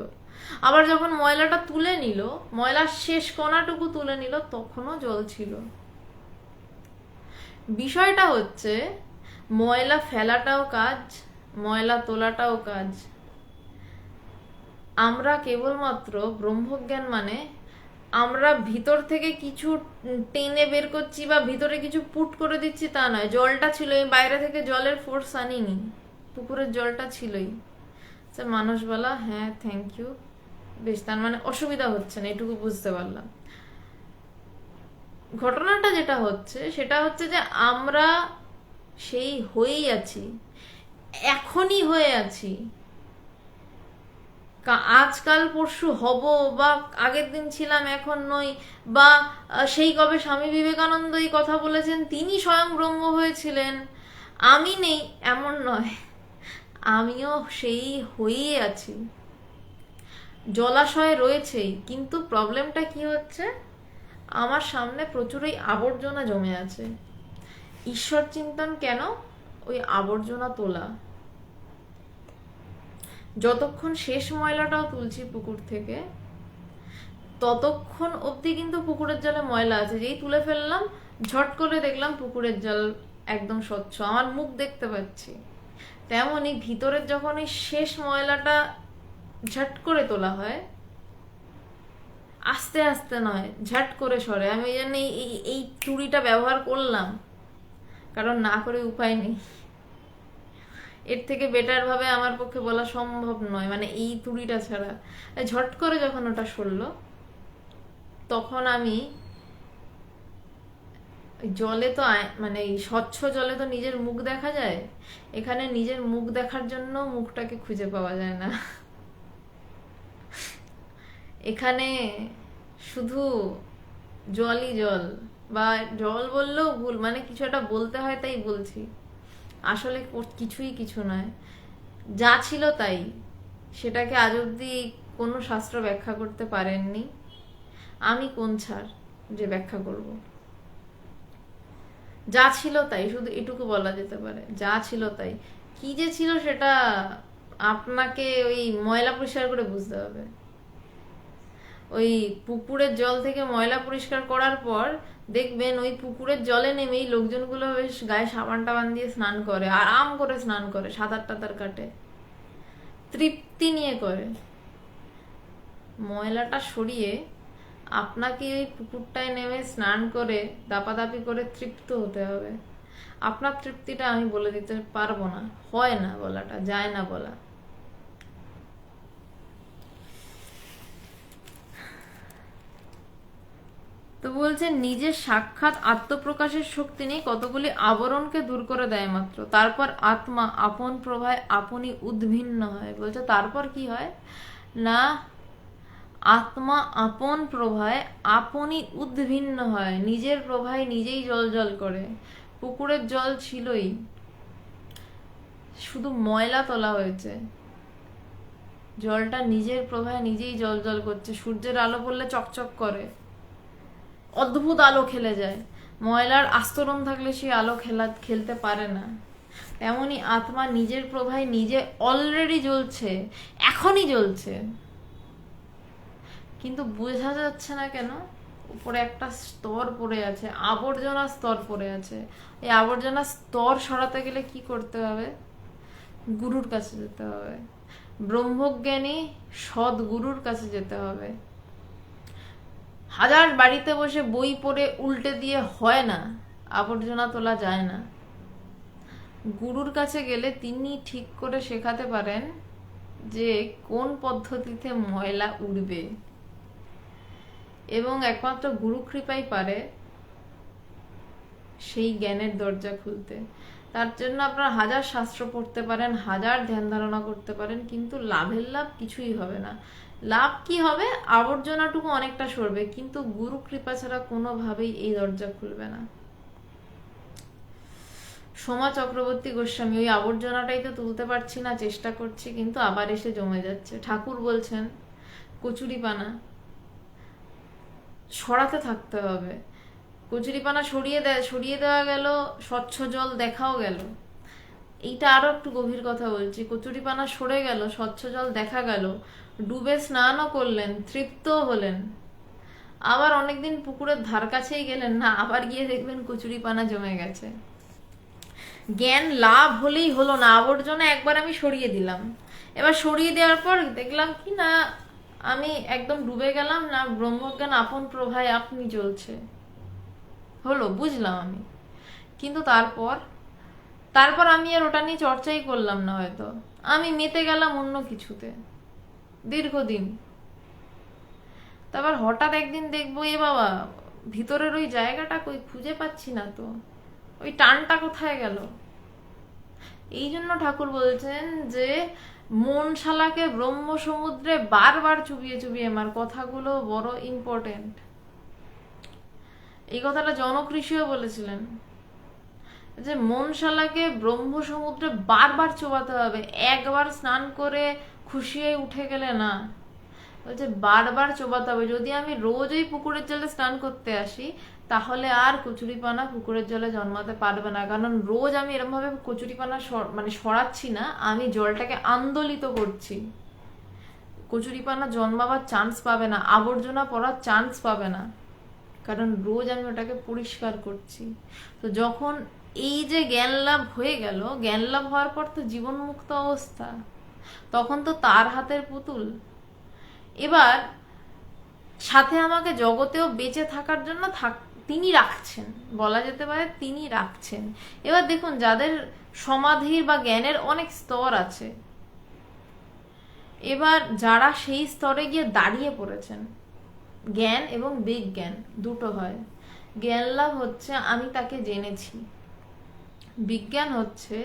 আবার যখন ময়লাটা তুলে নিল, ময়লার শেষ কণাটুকু তুলে নিল, তখনও জল ছিল। বিষয়টা হচ্ছে ময়লা ফেলাটাও কাজ, ময়লা তোলাটাও কাজ। আমরা কেবলমাত্র ব্রহ্মজ্ঞান মানে আমরা ভিতর থেকে কিছু টেনে বের করছি বা ভিতরে কিছু পুট করে দিচ্ছি তা নয়। জলটা ছিল, বাইরে থেকে জলের ফোর্স আনিনি, পুকুরের জলটা ছিলই। স্যার মানুষ বলা, হ্যাঁ থ্যাংক ইউ, বেশ, তার মানে অসুবিধা হচ্ছে না, এটুকু বুঝতে পারলাম। ঘটনাটা যেটা হচ্ছে সেটা হচ্ছে যে আমরা সেই হয়েই আছি, এখনই হয়ে আছি, আজকাল পরশু হব, বা আগের দিন ছিলাম এখন নই, বা সেই কবে স্বামী বিবেকানন্দ এই কথা বলেছেন, তিনি স্বয়ং ব্রহ্ম হয়েছিলেন, আমি নেই এমন নয়, আমিও সেই হয়েই আছি, জলাশয় রয়েছেই। কিন্তু প্রবলেমটা কি হচ্ছে, আমার সামনে প্রচুর ওই আবর্জনা জমে আছে। ঈশ্বর চিন্তন কেন, ওই আবর্জনা তোলা। যতক্ষণ শেষ ময়লাটাও তুলছি পুকুর থেকে, ততক্ষণ অবধি কিন্তু পুকুরের জলে ময়লা আছে। যেই তুলে ফেললাম, ঝট করে দেখলাম পুকুরের জল একদম স্বচ্ছ, আমার মুখ দেখতে পাচ্ছি। তেমনই ভিতরের যখন এই শেষ ময়লাটা ঝট করে তোলা হয়, আস্তে আস্তে নয়, ঝট করে সরে। আমি এই জন্য এই চুড়িটা ব্যবহার করলাম, কারণ না করে উপায় নেই। এর থেকে বেটার ভাবে আমার পক্ষে বলা সম্ভব নয়, মানে এই তুড়িটা ছাড়া। ঝট করে যখন ওটা সরলো, তখন আমি জলে তো মানে এই স্বচ্ছ জলে তো নিজের মুখ দেখা যায়, এখানে নিজের মুখ দেখার জন্য মুখটাকে খুঁজে পাওয়া যায় না। এখানে শুধু জলই জল, বা জল বললেও ভুল, মানে কিছু একটা বলতে হয় তাই বলছি, আসলে কিছুই কিছু নয়, যা ছিল তাই। সেটাকে আজ অব্দি কোনো শাস্ত্র ব্যাখ্যা করতে পারেননি, আমি কোন ছাড় যে ব্যাখ্যা করব। যা ছিল তাই, শুধু এটুকু বলা যেতে পারে, যা ছিল তাই। কি যে ছিল সেটা আপনাকে ওই ময়লা পরিষ্কার করে বুঝতে হবে। ওই পুকুরের জল থেকে ময়লা পরিষ্কার করার পর দেখবেন ওই পুকুরের জলে নেমেই লোকজনগুলো বেশ গায়ে সাবান টাবান দিয়ে স্নান করে, আরাম করে স্নান করে, সাঁতার টাতার কাটে, তৃপ্তি নিয়ে করে। ময়লাটা সরিয়ে আপনাকে ওই পুকুরটায় নেমে স্নান করে দাপাদাপি করে তৃপ্ত হতে হবে। আপনার তৃপ্তিটা আমি বলে দিতে পারবো না, হয় না বলাটা, যায় না বলা। তো বলছে নিজের সাক্ষাৎ আত্মপ্রকাশের শক্তি নেই, কতগুলি আবরণকে দূর করে দেয় মাত্র, তারপর আত্মা আপন প্রভায় আপনি উদ্ভিন্ন হয়। বলছে তারপর কি হয় না, আত্মা আপন প্রভায় আপনি উদ্ভিন্ন হয়, নিজের প্রভায় নিজেই জল জল করে। পুকুরের জল ছিলই, শুধু ময়লা তোলা হয়েছে, জলটা নিজের প্রভায় নিজেই জল জল করছে। সূর্যের আলো পড়লে চকচক করে, অদ্ভুত আলো খেলে যায়, ময়লার আস্তরণ থাকলে সেই আলো খেলতে পারে না। তেমনি আত্মা নিজের প্রভায় নিজে অলরেডি জ্বলছে, এখনই জ্বলছে, কিন্তু বোঝা যাচ্ছে না কেন? উপরে একটা স্তর পড়ে আছে, আবর্জনা স্তর পড়ে আছে। এই আবর্জনা স্তর সরাতে গেলে কি করতে হবে? গুরুর কাছে যেতে হবে, ব্রহ্মজ্ঞানী সৎ গুরুর কাছে যেতে হবে। হাজার বাড়িতে বসে বই পড়ে উল্টে দিয়ে হয় না, আবর্জনা তোলা যায় না। গুরুর কাছে গেলে তিনি ঠিক করে শেখাতে পারেন যে কোন পদ্ধতিতে ময়লা উঠবে, এবং একমাত্র গুরু কৃপাই পারে সেই জ্ঞানের দরজা খুলতে। তার জন্য আপনারা হাজার শাস্ত্র পড়তে পারেন, হাজার ধ্যান ধারণা করতে পারেন, কিন্তু লাভের লাভ কিছুই হবে না। লাভ কি হবে? আবর্জনাটুকু অনেকটা সরবে, কিন্তু গুরু কৃপা ছাড়া কোনোভাবেই এই দরজা খুলবে না। সোমা চক্রবর্তী গোস্বামী, ওই আবর্জনাটাই তো তুলতে পারছি না, চেষ্টা করছি, কিন্তু আবার এসে জমে যাচ্ছে। ঠাকুর বলছেন কচুরিপানা সরাতে থাকতে হবে। কচুরিপানা সরিয়ে দেওয়া গেল, স্বচ্ছ জল দেখাও গেল। এইটা আরো একটু গভীর কথা বলছি, কচুরিপানা সরে গেল, স্বচ্ছ জল দেখা গেল, ডুবে স্নানও করলেন, তৃপ্তও হলেন, আবার অনেকদিন পুকুরের ধার কাছেই গেলেন না, আবার গিয়ে দেখবেন কচুরিপানা জমে গেছে। জ্ঞান লাভ হলেই হলো না, আবর্জনা একবার আমি সরিয়ে দিলাম, এবার সরিয়ে দেওয়ার পর দেখলাম কি না আমি একদম ডুবে গেলাম না, ব্রহ্মজ্ঞান আপন প্রভায় আপনি জ্বলছে, হলো, বুঝলাম আমি। কিন্তু তারপর আমি আর ওটা নিয়ে চর্চাই করলাম না, হয়তো আমি মেতে গেলাম অন্য কিছুতে দীর্ঘদিন। তারপর হঠাৎ একদিন দেখবো এ বাবা ভিতরের ওই জায়গাটা কই খুঁজে পাচ্ছি না তো, ওই টানটা কোথায় গেল? এই জন্য ঠাকুর বলছেন যে মন শালাকে ব্রহ্ম সমুদ্রে বারবার চুবিয়ে চুবিয়ে মার। কথাগুলো বড় ইম্পর্টেন্ট। এই কথাটা জনক ঋষিও বলেছিলেন যে মন শালাকে ব্রহ্ম সমুদ্রে বারবার চোবাতে হবে, একবার স্নান করে খুশি হয়ে উঠে গেলে না, বলছে বারবার চোবাতে হবে। যদি আমি রোজ ওই পুকুরের জলে স্নান করতে আসি, তাহলে আর কচুরিপানা পুকুরের জলে জন্মাতে পারবে না, কারণ রোজ আমি এরকম ভাবে কচুরিপানা মানে সরাচ্ছি না, আমি জলটাকে আন্দোলিত করছি। কচুরিপানা জন্মাবার চান্স পাবে না, আবর্জনা পড়ার চান্স পাবে না, কারণ রোজ আমি ওটাকে পরিষ্কার করছি। তো যখন এই যে জ্ঞান লাভ হয়ে গেল, জ্ঞান লাভ হওয়ার পর তো জীবন মুক্ত অবস্থা, তখন তো তার হাতের পুতুল। এবার সাথে আমাকে জগতেও বেঁচে থাকার জন্য তিনি রাখছেন, বলা যেতে পারে তিনি রাখছেন। এবার দেখুন, যাদের সমাধির বা জ্ঞানের অনেক স্তর আছে, এবার যারা সেই স্তরে গিয়ে দাঁড়িয়ে পড়েছেন, জ্ঞান এবং বিজ্ঞান দুটো হয়। জ্ঞান লাভ হচ্ছে আমি তাকে জেনেছি, বিজ্ঞান হচ্ছে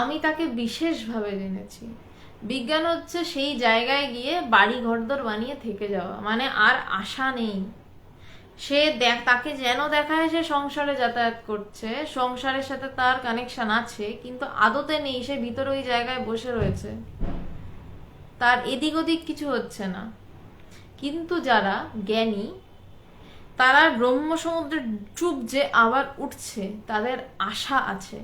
আমি তাকে বিশেষভাবে জেনেছি। বিজ্ঞান হচ্ছে সেই জায়গায় গিয়ে বাড়ি ঘরদর বানিয়ে থেকে যাওয়া, মানে আর আশা নেই। সে তাকে যেন দেখায় সে সংসারে যাতায়াত করছে, সংসারের সাথে তার কানেকশন আছে, কিন্তু আদতে নেই, সে ভিতরে ওই জায়গায় বসে রয়েছে, তার এদিক ওদিক কিছু হচ্ছে না। কিন্তু যারা জ্ঞানী, তারা ব্রহ্ম সমুদ্রের চুপ যে আবার উঠছে, তাদের আশা আছে।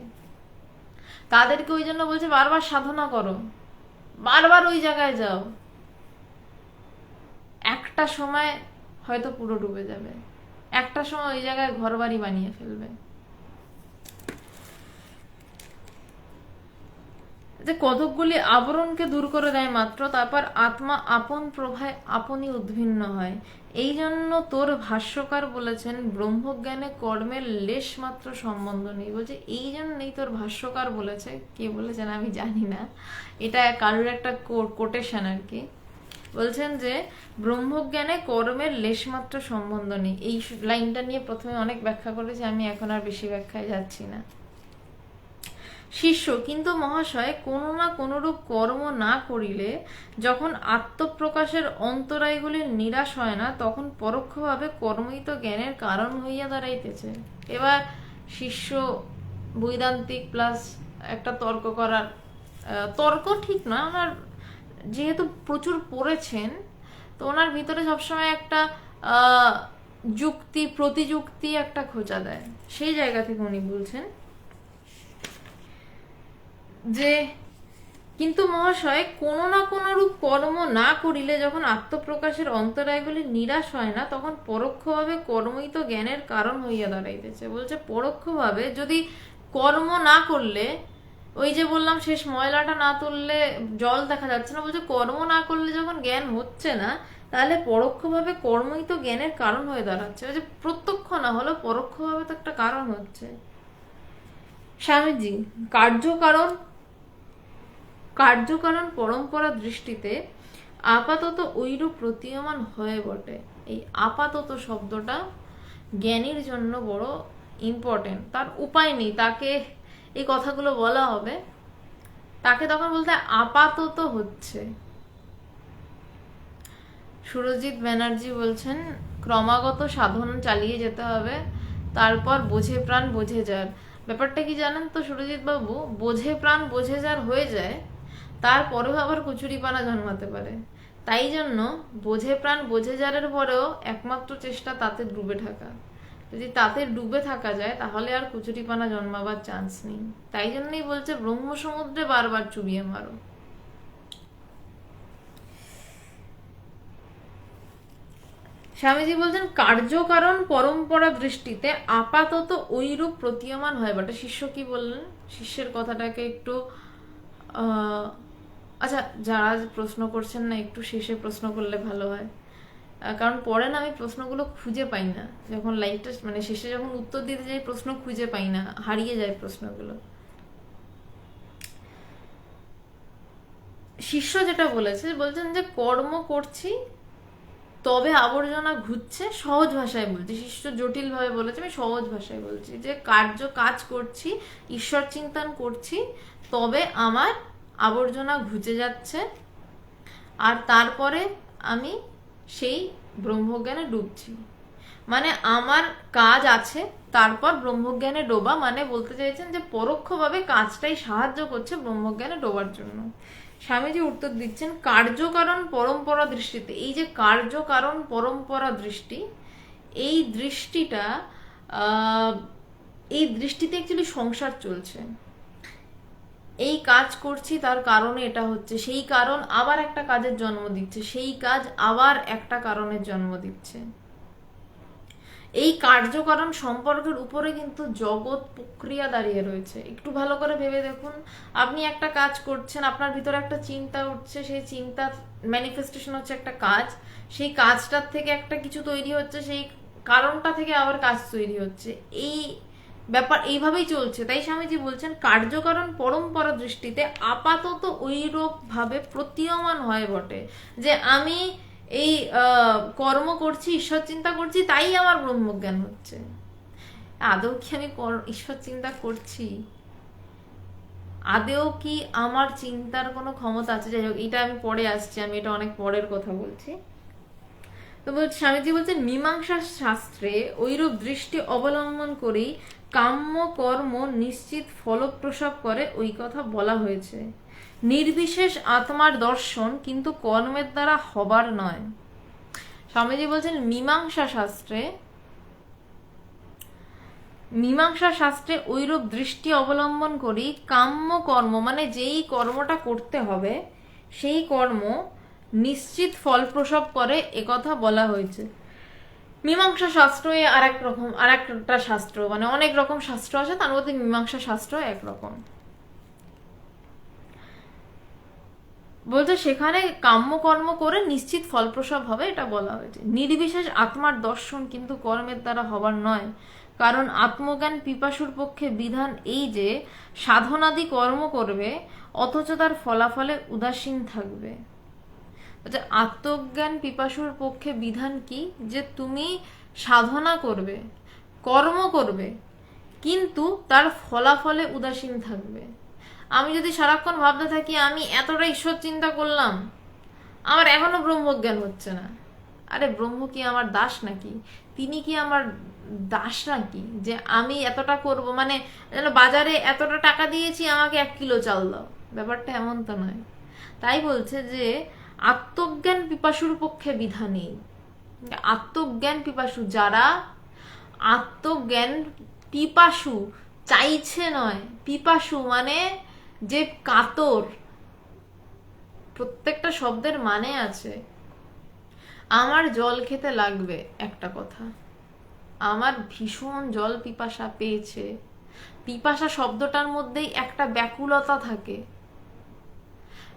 তাদেরকে ওই জন্য বলছে বারবার সাধনা করো, বারবার ওই জায়গায় যাও, একটা সময় হয়তো পুরো ডুবে যাবে, একটা সময় ওই জায়গায় ঘর বাড়ি বানিয়ে ফেলবে। যে কতকগুলি আবরণকে দূর করে দেয় মাত্র, তারপর আত্মা আপন প্রভায় আপনই উদ্ভিন্ন হয়। এই জন্য তোর ভাষ্যকার বলেছেন ব্রহ্মজ্ঞানে কর্মের লেশ মাত্র সম্বন্ধ নেই। বলছে এই জন্যই তোর ভাষ্যকার বলেছে, কে বলেছেন আমি জানি না, এটা কারোর একটা কোটেশন আর কি। বলছেন যে ব্রহ্মজ্ঞানে কর্মের লেশমাত্র সম্বন্ধ নেই। এই লাইনটা নিয়ে প্রথমে অনেক ব্যাখ্যা করেছি, আমি এখন আর বেশি ব্যাখ্যায় যাচ্ছি না। শিষ্য কিন্তু মহাশয় কোনো না কোনরূপ কর্ম না করিলে যখন আত্মপ্রকাশের অন্তরায়গুলি নিরাশ হয় না, তখন পরোক্ষভাবে কর্মই তো জ্ঞানের কারণ হইয়া দাঁড়াইতেছে। এবার শিষ্য বৈদান্তিক প্লাস একটা তর্ক করার, তর্ক ঠিক না, ওনার যেহেতু প্রচুর পড়েছেন, তো ওনার ভিতরে সবসময় একটা যুক্তি প্রতিযুক্তি একটা খোঁজা দেয়। সেই জায়গা থেকে উনি বলছেন যে কিন্তু মহাশয় কোনো না কোনো রূপ কর্ম না করিলে যখন আত্মপ্রকাশের অন্তরায়গুলি নিরাশ হয় না, তখন পরোক্ষভাবে কর্মই তো জ্ঞানের কারণ হইয়া দাঁড়াইতেছে। বলছে পরোক্ষভাবে যদি কর্ম না করলে, ওই যে বললাম শেষ ময়লাটা না তুললে জল দেখা যাচ্ছে না, বলছে কর্ম না করলে যখন জ্ঞান হচ্ছে না, তাহলে পরোক্ষভাবে কর্মই তো জ্ঞানের কারণ হয়ে দাঁড়াচ্ছে। যে প্রত্যক্ষ না হলেও পরোক্ষভাবে তো একটা কারণ হচ্ছে। স্বামীজি কার্যকারণ পরম্পরা দৃষ্টিতে আপাতত ঐরূপ প্রতীয়মান হয়ে বটে। এই আপাতত শব্দটা জ্ঞানীর জন্য বড় ইম্পর্টেন্ট। তার উপায় নেই, তাকে এই কথাগুলো বলা হবে, তাকে তখন বলতে আপাতত হচ্ছে। সুরজিৎ ব্যানার্জি বলছেন ক্রমাগত সাধন চালিয়ে যেতে হবে, তারপর বোঝে প্রাণ বোঝে যার। ব্যাপারটা কি জানেন তো সুরজিৎ বাবু, বোঝে প্রাণ বোঝে যার হয়ে যায়, তারপরেও আবার কচুরিপানা জন্মাতে পারে। তাই জন্য বোঝে প্রাণ বোঝে যারের পরেও একমাত্র চেষ্টা তাতে ডুবে থাকা। যদি তাতে ডুবে থাকা যায় তাহলে আর কচুরিপানা জন্মাবার চান্স নেই। তাই জন্যই বলছে ব্রহ্ম সমুদ্রে বারবার চুবিয়ে মারো। স্বামীজি বলছেন কার্যকারণ পরম্পরা দৃষ্টিতে আপাতত ওইরূপ প্রতীয়মান হয় বটে। শিষ্য কি বললেন, শিষ্যের কথাটাকে একটু আচ্ছা, যারা প্রশ্ন করছেন না একটু শেষে প্রশ্ন করলে ভালো হয়, কারণ পরে না আমি প্রশ্নগুলো খুঁজে পাই না, যখন লাইভটা মানে শেষে যখন উত্তর দিতে যাই প্রশ্ন খুঁজে পাই না, হারিয়ে যায় প্রশ্নগুলো। শিষ্য যেটা বলছেন যে কর্ম করছি তবে আবর্জনা ঘুরছে, সহজ ভাষায় বলছি, শিষ্য জটিল ভাবে বলেছে, আমি সহজ ভাষায় বলছি যে কাজ করছি, ঈশ্বর চিন্তন করছি, তবে আমার আবর্জনা ঘুচে যাচ্ছে, আর তারপরে আমি সেই ব্রহ্মজ্ঞানে ডুবছি। মানে আমার কাজ আছে, তারপর ব্রহ্মজ্ঞানে ডোবা, মানে বলতে চাইছেন যে পরোক্ষভাবে কাজটাই সাহায্য করছে ব্রহ্মজ্ঞানে ডোবার জন্য। স্বামীজি উত্তর দিচ্ছেন কার্যকারণ পরম্পরা দৃষ্টিতে। এই যে কার্যকারণ পরম্পরা দৃষ্টি, এই দৃষ্টিতে অ্যাকচুয়ালি সংসার চলছে। এই কাজ করছি তার কারণে এটা হচ্ছে, সেই কারণ আবার একটা কাজের জন্ম দিচ্ছে, সেই কাজ আবার একটা কারণের জন্ম দিচ্ছে। এই কার্যকারণ সম্পর্কের উপরে কিন্তু জগৎ প্রক্রিয়া দাঁড়িয়ে রয়েছে। একটু ভালো করে ভেবে দেখুন, আপনি একটা কাজ করছেন, আপনার ভিতরে একটা চিন্তা উঠছে, সেই চিন্তা ম্যানিফেস্টেশন হচ্ছে একটা কাজ, সেই কাজটার থেকে একটা কিছু তৈরি হচ্ছে, সেই কারণটা থেকে আবার কাজ তৈরি হচ্ছে, এই ব্যাপার এইভাবেই চলছে। তাই স্বামীজি বলছেন কার্যকারণ পরম্পরা দৃষ্টিতে আপাতত ওইরূপ ভাবে প্রতীয়মান হয় বটে, যে আমি এই কর্ম করছি, ঈশ্বর চিন্তা করছি, তাই আমার ব্রহ্মজ্ঞান হচ্ছে। আদৌ কি আমি ঈশ্বর চিন্তা করছি? আদেও কি আমার চিন্তার কোনো ক্ষমতা আছে? যাই হোক, এটা আমি পরে আসছি, আমি এটা অনেক পরের কথা বলছি। তো স্বামীজি বলছেন মীমাংসা শাস্ত্রে ওইরূপ দৃষ্টি অবলম্বন করেই কাম্য কর্ম নিশ্চিত ফলপ্রসব করে, ওই কথা বলা হয়েছে। নির্বিশেষ আত্মার দর্শন কিন্তু কর্মের দ্বারা হবার নয়। স্বামীজি বলছেন মীমাংসা শাস্ত্রে ওইরূপ দৃষ্টি অবলম্বন করি কাম্য কর্ম, মানে যেই কর্মটা করতে হবে সেই কর্ম নিশ্চিত ফল প্রসব করে, একথা বলা হয়েছে। মীমাংসা শাস্ত্র আর একটা শাস্ত্র, মানে অনেক রকম শাস্ত্র আছে, তার মধ্যে মীমাংসা শাস্ত্র একরকম। বলতে সেখানে কাম্য কর্ম করে নিশ্চিত ফলপ্রসব হবে, এটা বলা হয়েছে। নির্বিশেষ আত্মার দর্শন কিন্তু কর্মের দ্বারা হবার নয়, কারণ আত্মজ্ঞান পিপাসুর পক্ষে বিধান এই যে সাধনাদি কর্ম করবে অথচ তার ফলাফলে উদাসীন থাকবে। আত্মজ্ঞান পিপাসুর পক্ষে বিধান কি? যে তুমি সাধনা করবে, কর্ম করবে, কিন্তু তার ফলাফলে উদাসীন থাকবে। আমি যদি সারাক্ষণ ভাবতে থাকি আমি এতটা ঈশ্বর চিন্তা করলাম, আমার এখনো ব্রহ্মজ্ঞান হচ্ছে না, আরে ব্রহ্ম কি আমার দাস নাকি? তিনি কি আমার দাস নাকি যে আমি এতটা করব? মানে বাজারে এতটা টাকা দিয়েছি, আমাকে 1 কিলো চাল দাও, ব্যাপারটা এমন তো নয়। তাই বলছে যে আত্মজ্ঞান পিপাসুর পক্ষে বিধান নেই। আত্মজ্ঞান পিপাসু, যারা আত্মজ্ঞান পিপাসু, চাইছে নয়, পিপাসু মানে যে কাতর, প্রত্যেকটা শব্দের মানে আছে। আমার জল খেতে লাগবে একটা কথা, আমার ভীষণ জল পিপাসা পেয়েছে, পিপাসা শব্দটার মধ্যেই একটা ব্যাকুলতা থাকে।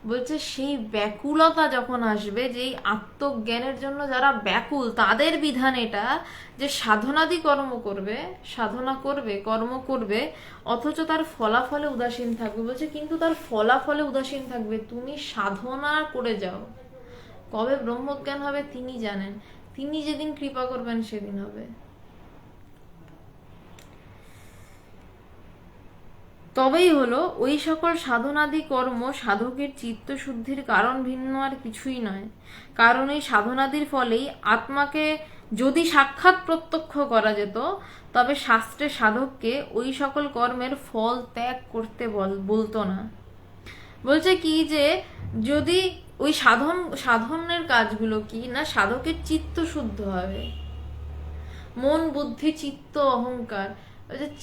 বলছে সেই ব্যাকুলতা যখন আসবে, যেই আত্মজ্ঞানের জন্য যারা ব্যাকুল, তাদের বিধান এটা যে সাধনাদি কর্ম করবে, সাধনা করবে, কর্ম করবে, অথচ তার ফলাফলে উদাসীন থাকবে। বলছে কিন্তু তার ফলাফলে উদাসীন থাকবে, তুমি সাধনা করে যাও। কবে ব্রহ্মজ্ঞান হবে তিনি জানেন, তিনি যেদিন কৃপা করবেন সেদিন হবে। তবেই হলো ওই সকল সাধনাদি কর্ম সাধকের চিত্তশুদ্ধির কারণ ভিন্ন আর কিছুই নয়। কারণ এই সাধনাদির ফলেই আত্মাকে যদি সাক্ষাৎ প্রত্যক্ষ করা যেত, তবে শাস্ত্রে সাধককে ওই সকল কর্মের ফল ত্যাগ করতে বলতো না। বলছে কি যে যদি ওই সাধনের কাজগুলো কি না, সাধকের চিত্ত শুদ্ধ হবে, মন বুদ্ধি চিত্ত অহংকার,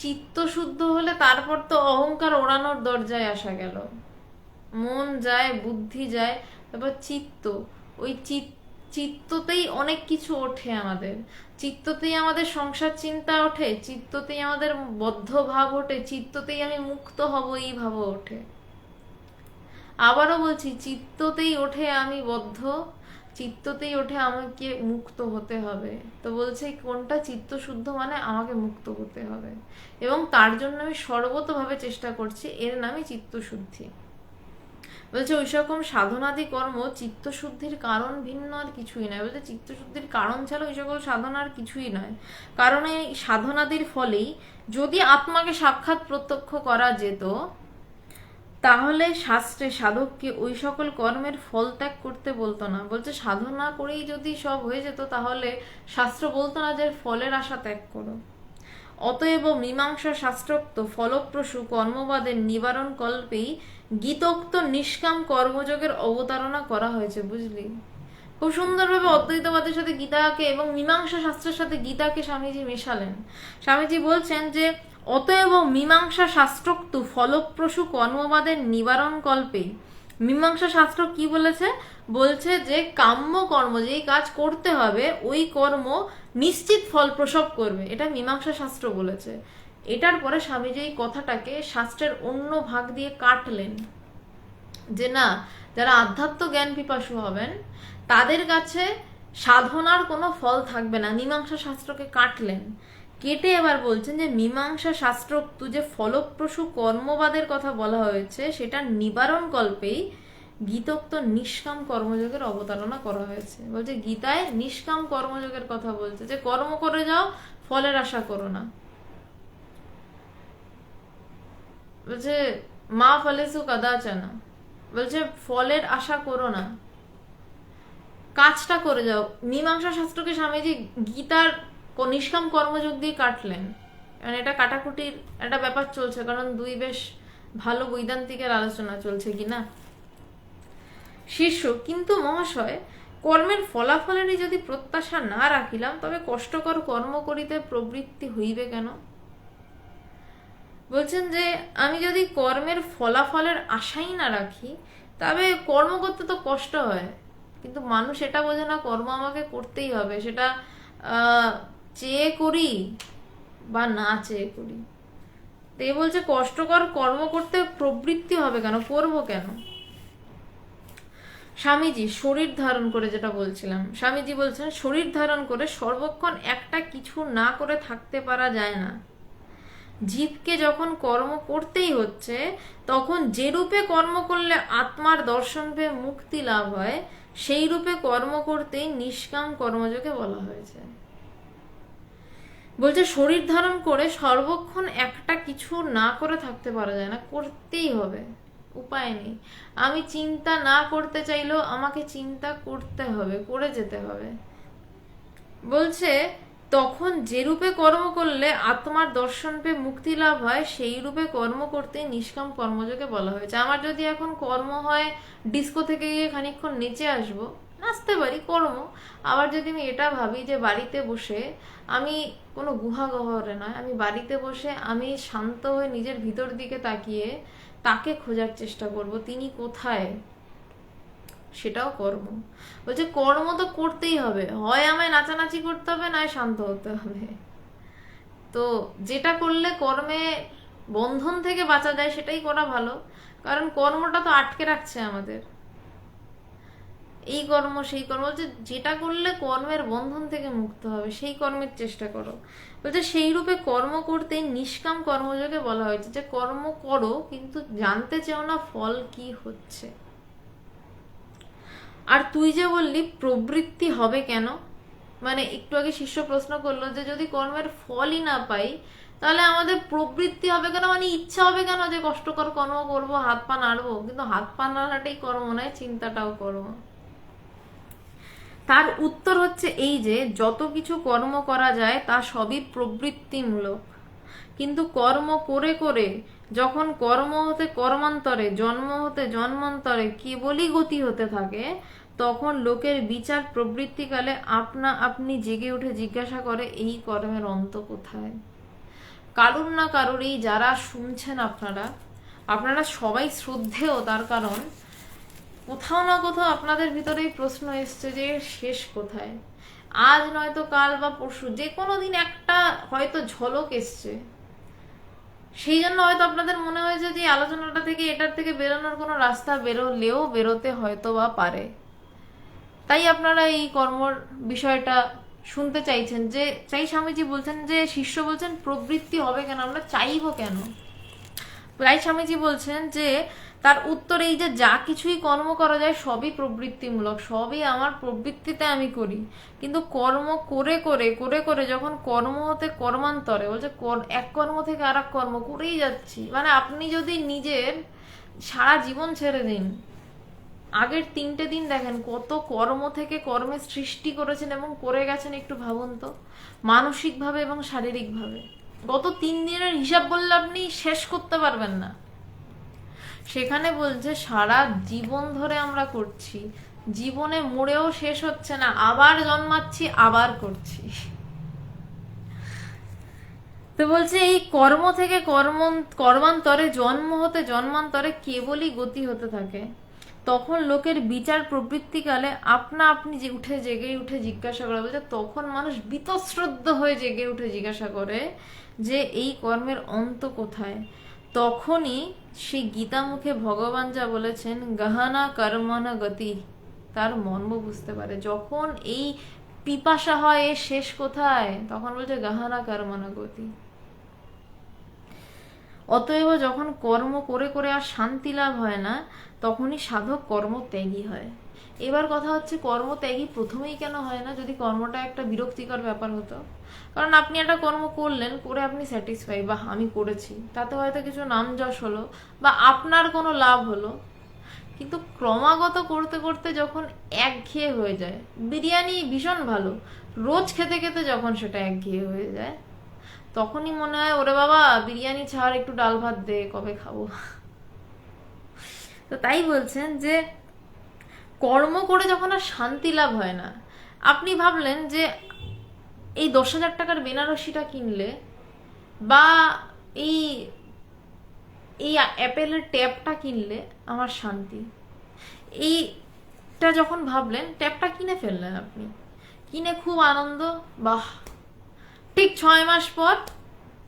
চিত্ত শুদ্ধ হলে তারপর তো অহংকার ওড়ানোর দরজায় আসা গেল। মন যায়, বুদ্ধি যায়, তারপর চিত্ত, ওই চিত্ততেই অনেক কিছু ওঠে আমাদের। চিত্ততেই আমাদের সংসার চিন্তা ওঠে, চিত্ততেই আমাদের বদ্ধ ভাব ওঠে, চিত্ততেই আমি মুক্ত হব এই ভাব ওঠে। আবারও বলছি, চিত্ততেই ওঠে আমি বদ্ধ, চিত্ততেই ওঠে আমাকে মুক্ত হতে হবে। তো বলছে কোনটা চিত্ত শুদ্ধ, মানে আমাকে মুক্ত হতে হবে, এবং তার জন্য আমি সর্বতভাবে চেষ্টা করছি, এর নামই চিত্তশুদ্ধি। বলছে ওই রকম সাধনাদি কর্ম চিত্তশুদ্ধির কারণ ভিন্ন আর কিছুই নয়। বলছে চিত্তশুদ্ধির কারণ ছাড়া ওই সকল সাধনার কিছুই নয়। কারণ এই সাধনাদির ফলেই যদি আত্মাকে সাক্ষাৎ প্রত্যক্ষ করা যেত, তাহলে শাস্ত্রে সাধককে ওই সকল কর্মের ফল ত্যাগ করতে বলতো না। বলছে সাধনা করেই যদি সব হয়ে যেত, তাহলে শাস্ত্র বলতো না যে ফলের আশা ত্যাগ করো। অতএব মীমাংসা শাস্ত্রোক্ত ফলপ্রসূ কর্মবাদের নিবারণ কল্পেই গীতোক্ত নিষ্কাম কর্মযোগের অবতারণা করা হয়েছে। বুঝলি, খুব সুন্দরভাবে অদ্বৈতবাদের সাথে গীতাকে এবং মীমাংসা শাস্ত্রের সাথে গীতাকে স্বামীজি মেশালেন। স্বামীজি বলছেন যে অতএব মীমাংসা শাস্ত্রোক্ত ফলপ্রসূ কর্মবাদের নিবারণ কল্পেই, মীমাংসা শাস্ত্র কি বলেছে? বলছে যে কাম্য কর্ম, যেই কাজ করতে হবে ওই কর্ম নিশ্চিত ফল প্রসব করবে, এটা মীমাংসা শাস্ত্র বলেছে। এটার পরে স্বামীজি এই কথাটাকে শাস্ত্রের অন্য ভাগ দিয়ে কাটলেন, যে না, যারা আধ্যাত্ম জ্ঞান পিপাসু হবেন তাদের কাছে সাধনার কোনো ফল থাকবে না। মীমাংসা শাস্ত্রকে কাটলেন, কেটে এবার বলছেন যে মীমাংসা শাস্ত্রোক্ত যে ফলপ্রসূ কর্মবাদের কথা বলা হয়েছে সেটা নিবারণ কল্পেই গীতোক্ত নিষ্কাম কর্মযোগের অবতারণা করা হয়েছে। বলছে গীতায় নিষ্কাম কর্মযোগের কথা বলছে, যে কর্ম করে যাও, ফলের আশা করো না। বলছে মা ফলেসু কদাচনা, বলছে ফলের আশা করো না, কাজটা করে যাও। মীমাংসা শাস্ত্রকে স্বামীজি গীতার নিষ্কাম কর্মযোগ দিয়ে কাটলেন। মানে এটা কাটাকুটির একটা ব্যাপার চলছে, কারণ দুই বেশ ভালো বৈদান্তিকের আলোচনা চলছে কিনা। শিষ্য কিন্তু মহাশয়, কর্মের ফলাফলেরই যদি প্রত্যাশা না রাখিলাম, তবে কষ্টকর কর্ম করিতে প্রবৃত্তি হইবে কেন? বলছেন যে আমি যদি কর্মের ফলাফলের আশাই না রাখি, তবে কর্ম করতে তো কষ্ট হয়, কিন্তু মানুষ এটা বোঝে না কর্ম আমাকে করতেই হবে, সেটা চেয়ে করি বা না চেয়ে করি। তো এ বলছে কষ্টকর কর্ম করতে প্রবৃত্তি হবে কেন, করবো কেন? স্বামীজি শরীর ধারণ করে, যেটা বলছিলাম, স্বামীজি বলছেন শরীর ধারণ করে সর্বক্ষণ একটা কিছু না করে থাকতে পারা যায় না। জীবকে যখন কর্ম করতেই হচ্ছে, তখন যে রূপে কর্ম করলে আত্মার দর্শন পেয়ে মুক্তি লাভ হয়, সেই রূপে কর্ম করতেই নিষ্কাম কর্মযোগে বলা হয়েছে। বলছে শরীর ধারণ করে সর্বক্ষণ একটা কিছু না করে থাকতে পারা যায় না, করতেই হবে, উপায় নেই। আমি চিন্তা না করতে চাইলেও আমাকে চিন্তা করতে হবে, করে যেতে হবে। বলছে তখন যে রূপে কর্ম করলে আত্মার দর্শন পেয়ে মুক্তি লাভ হয়, সেই রূপে কর্ম করতে নিষ্কাম কর্মযোগে বলা হয়েছে। আমার যদি এখন কর্ম হয় ডিস্কো থেকে গিয়ে খানিকক্ষণ নেচে আসবো, নাচতে পারি, কর্ম। আবার যদি আমি এটা ভাবি যে বাড়িতে বসে আমি কোনো গুহা গহ্বরে নয়, আমি বাড়িতে বসে আমি শান্ত হয়ে নিজের ভিতর দিকে তাকিয়ে তাকে খোঁজার চেষ্টা করব, তিনি কোথায়, সেটাও কর্ম। বলছে কর্ম তো করতেই হবে, হয় আমায় নাচানাচি করতে হবে, নয় শান্ত হতে হবে। তো যেটা করলে কর্মে বন্ধন থেকে বাঁচা যায় সেটাই করা ভালো, কারণ কর্মটা তো আটকে রাখছে আমাদের, এই কর্ম সেই কর্ম। বলছে যেটা করলে কর্মের বন্ধন থেকে মুক্ত হবে সেই কর্মের চেষ্টা করো। বলছে সেই রূপে কর্ম করতে নিষ্কাম কর্মযোগে বলা হয়েছে, যে কর্ম করো কিন্তু জানতে চাও না ফল কি হচ্ছে। আর তুই যে বললি প্রবৃত্তি হবে কেন, মানে একটু আগে শিষ্য প্রশ্ন করলো যে যদি কর্মের ফলই না পাই তাহলে আমাদের প্রবৃত্তি হবে কেন, মানে ইচ্ছা হবে কেন যে কষ্টকর কর্ম করবো, হাত পা নাড়বো। কিন্তু হাত পা নাড়াটাই কর্ম নয়, চিন্তাটাও কর্ম। তার উত্তর হচ্ছে এই যে যত কিছু কর্ম করা যায় তা সবই প্রবৃত্তিমূলক, কিন্তু কর্ম করে করে যখন কর্ম হতে কর্মান্তরে, জন্ম হতে জন্মান্তরে কেবলই গতি হতে থাকে, তখন লোকের বিচার প্রবৃত্তিকালে আপনা আপনি জেগে উঠে জিজ্ঞাসা করে এই কর্মের অন্ত কোথায়। কারুর না কারুর, এই যারা শুনছেন আপনারা সবাই শ্রদ্ধেয়, তার কারণ কোথাও না কোথাও আপনাদের ভিতরে এই প্রশ্ন এসছে যে শেষ কোথায়। আজ নয়তো কাল বা পরশু যে কোনো দিন একটা হয়তো ঝলক এসছে, সেই জন্য হয়তো আপনাদের মনে হয়েছে যে আলোচনাটা থেকে এটার থেকে বেরোনোর কোনো রাস্তা বেরোতে হয়তো বা পারে, তাই আপনারা এই কর্মর বিষয়টা শুনতে চাইছেন। যে স্বামীজি বলছেন, যে শিষ্য বলছেন প্রবৃত্তি হবে কেন, আমরা চাইবো কেন। তাই স্বামীজি বলছেন যে তার উত্তর এই যে যা কিছুই কর্ম করা যায় সবই প্রবৃত্তিমূলক, সবই আমার প্রবৃত্তিতে আমি করি, কিন্তু কর্ম করে করে করে করে যখন কর্ম হতে কর্মান্তরে, বলছে এক কর্ম থেকে আর এক কর্ম করেই যাচ্ছি। মানে আপনি যদি নিজের সারা জীবন ছেড়ে দিন, আগের 3টে দিন দেখেন কত কর্ম থেকে কর্মের সৃষ্টি করেছেন এবং করে গেছেন, একটু ভাবুন তো, মানসিকভাবে এবং শারীরিকভাবে। গত 3 দিনের হিসাব বললে আপনি শেষ করতে পারবেন না। সেখানে বলছে সারা জীবন ধরে আমরা করছি, জীবনে মরেও শেষ হচ্ছে না, আবার জন্মাচ্ছি, আবার করছি। তো বলছে এই কর্ম থেকে কর্মান্তরে, জন্ম হতে জন্মান্তরে কেবলই গতি হতে থাকে, তখন লোকের বিচার প্রবৃত্তিকালে আপনা আপনি জেগে উঠে জিজ্ঞাসা করে। বলছে তখন মানুষ বীতশ্রদ্ধ হয়ে জেগে উঠে জিজ্ঞাসা করে যে এই কর্মের অন্ত কোথায়। তখনই সেই গীতা মুখে ভগবান যা বলেছেন, গহনা কর্মণ গতি, তার মর্ম বুঝতে পারে। যখন এই পিপাসা হয় এর শেষ কোথায়, তখন বলছে গাহানা কর্মণা গতি। অতএব যখন কর্ম করে করে আর শান্তি লাভ হয় না, তখনই সাধক কর্মত্যাগী হয়। এবার কথা হচ্ছে, কর্মত্যাগী প্রথমেই কেন হয় না? যদি কর্মটা একটা বিরক্তিকর ব্যাপার হতো, কারণ আপনি একটা কর্ম করলেন, করে আপনি স্যাটিসফাই, বা আমি করেছি, তাতে হয়তো কিছু নাম যশ হলো বা আপনার কোনো লাভ হলো। কিন্তু ক্রমাগত করতে করতে যখন একঘেয়ে হয়ে যায়, বিরিয়ানি ভীষণ ভালো, রোজ খেতে খেতে যখন সেটা একঘেয়ে হয়ে যায়, তখনই মনে হয় ওরে বাবা বিরিয়ানি ছাড়, একটু ডাল ভাত দে, কবে খাবো। তো তাই বলছেন যে কর্ম করে যখন আর শান্তি লাভ হয় না, আপনি ভাবলেন যে এই 10,000 টাকার বেনারসিটা কিনলে বা এই এই অ্যাপেলের ট্যাপটা কিনলে আমার শান্তি, এইটা যখন ভাবলেন, ট্যাপটা কিনে ফেললেন আপনি, কিনে খুব আনন্দ, বাহ, ঠিক 6 মাস পর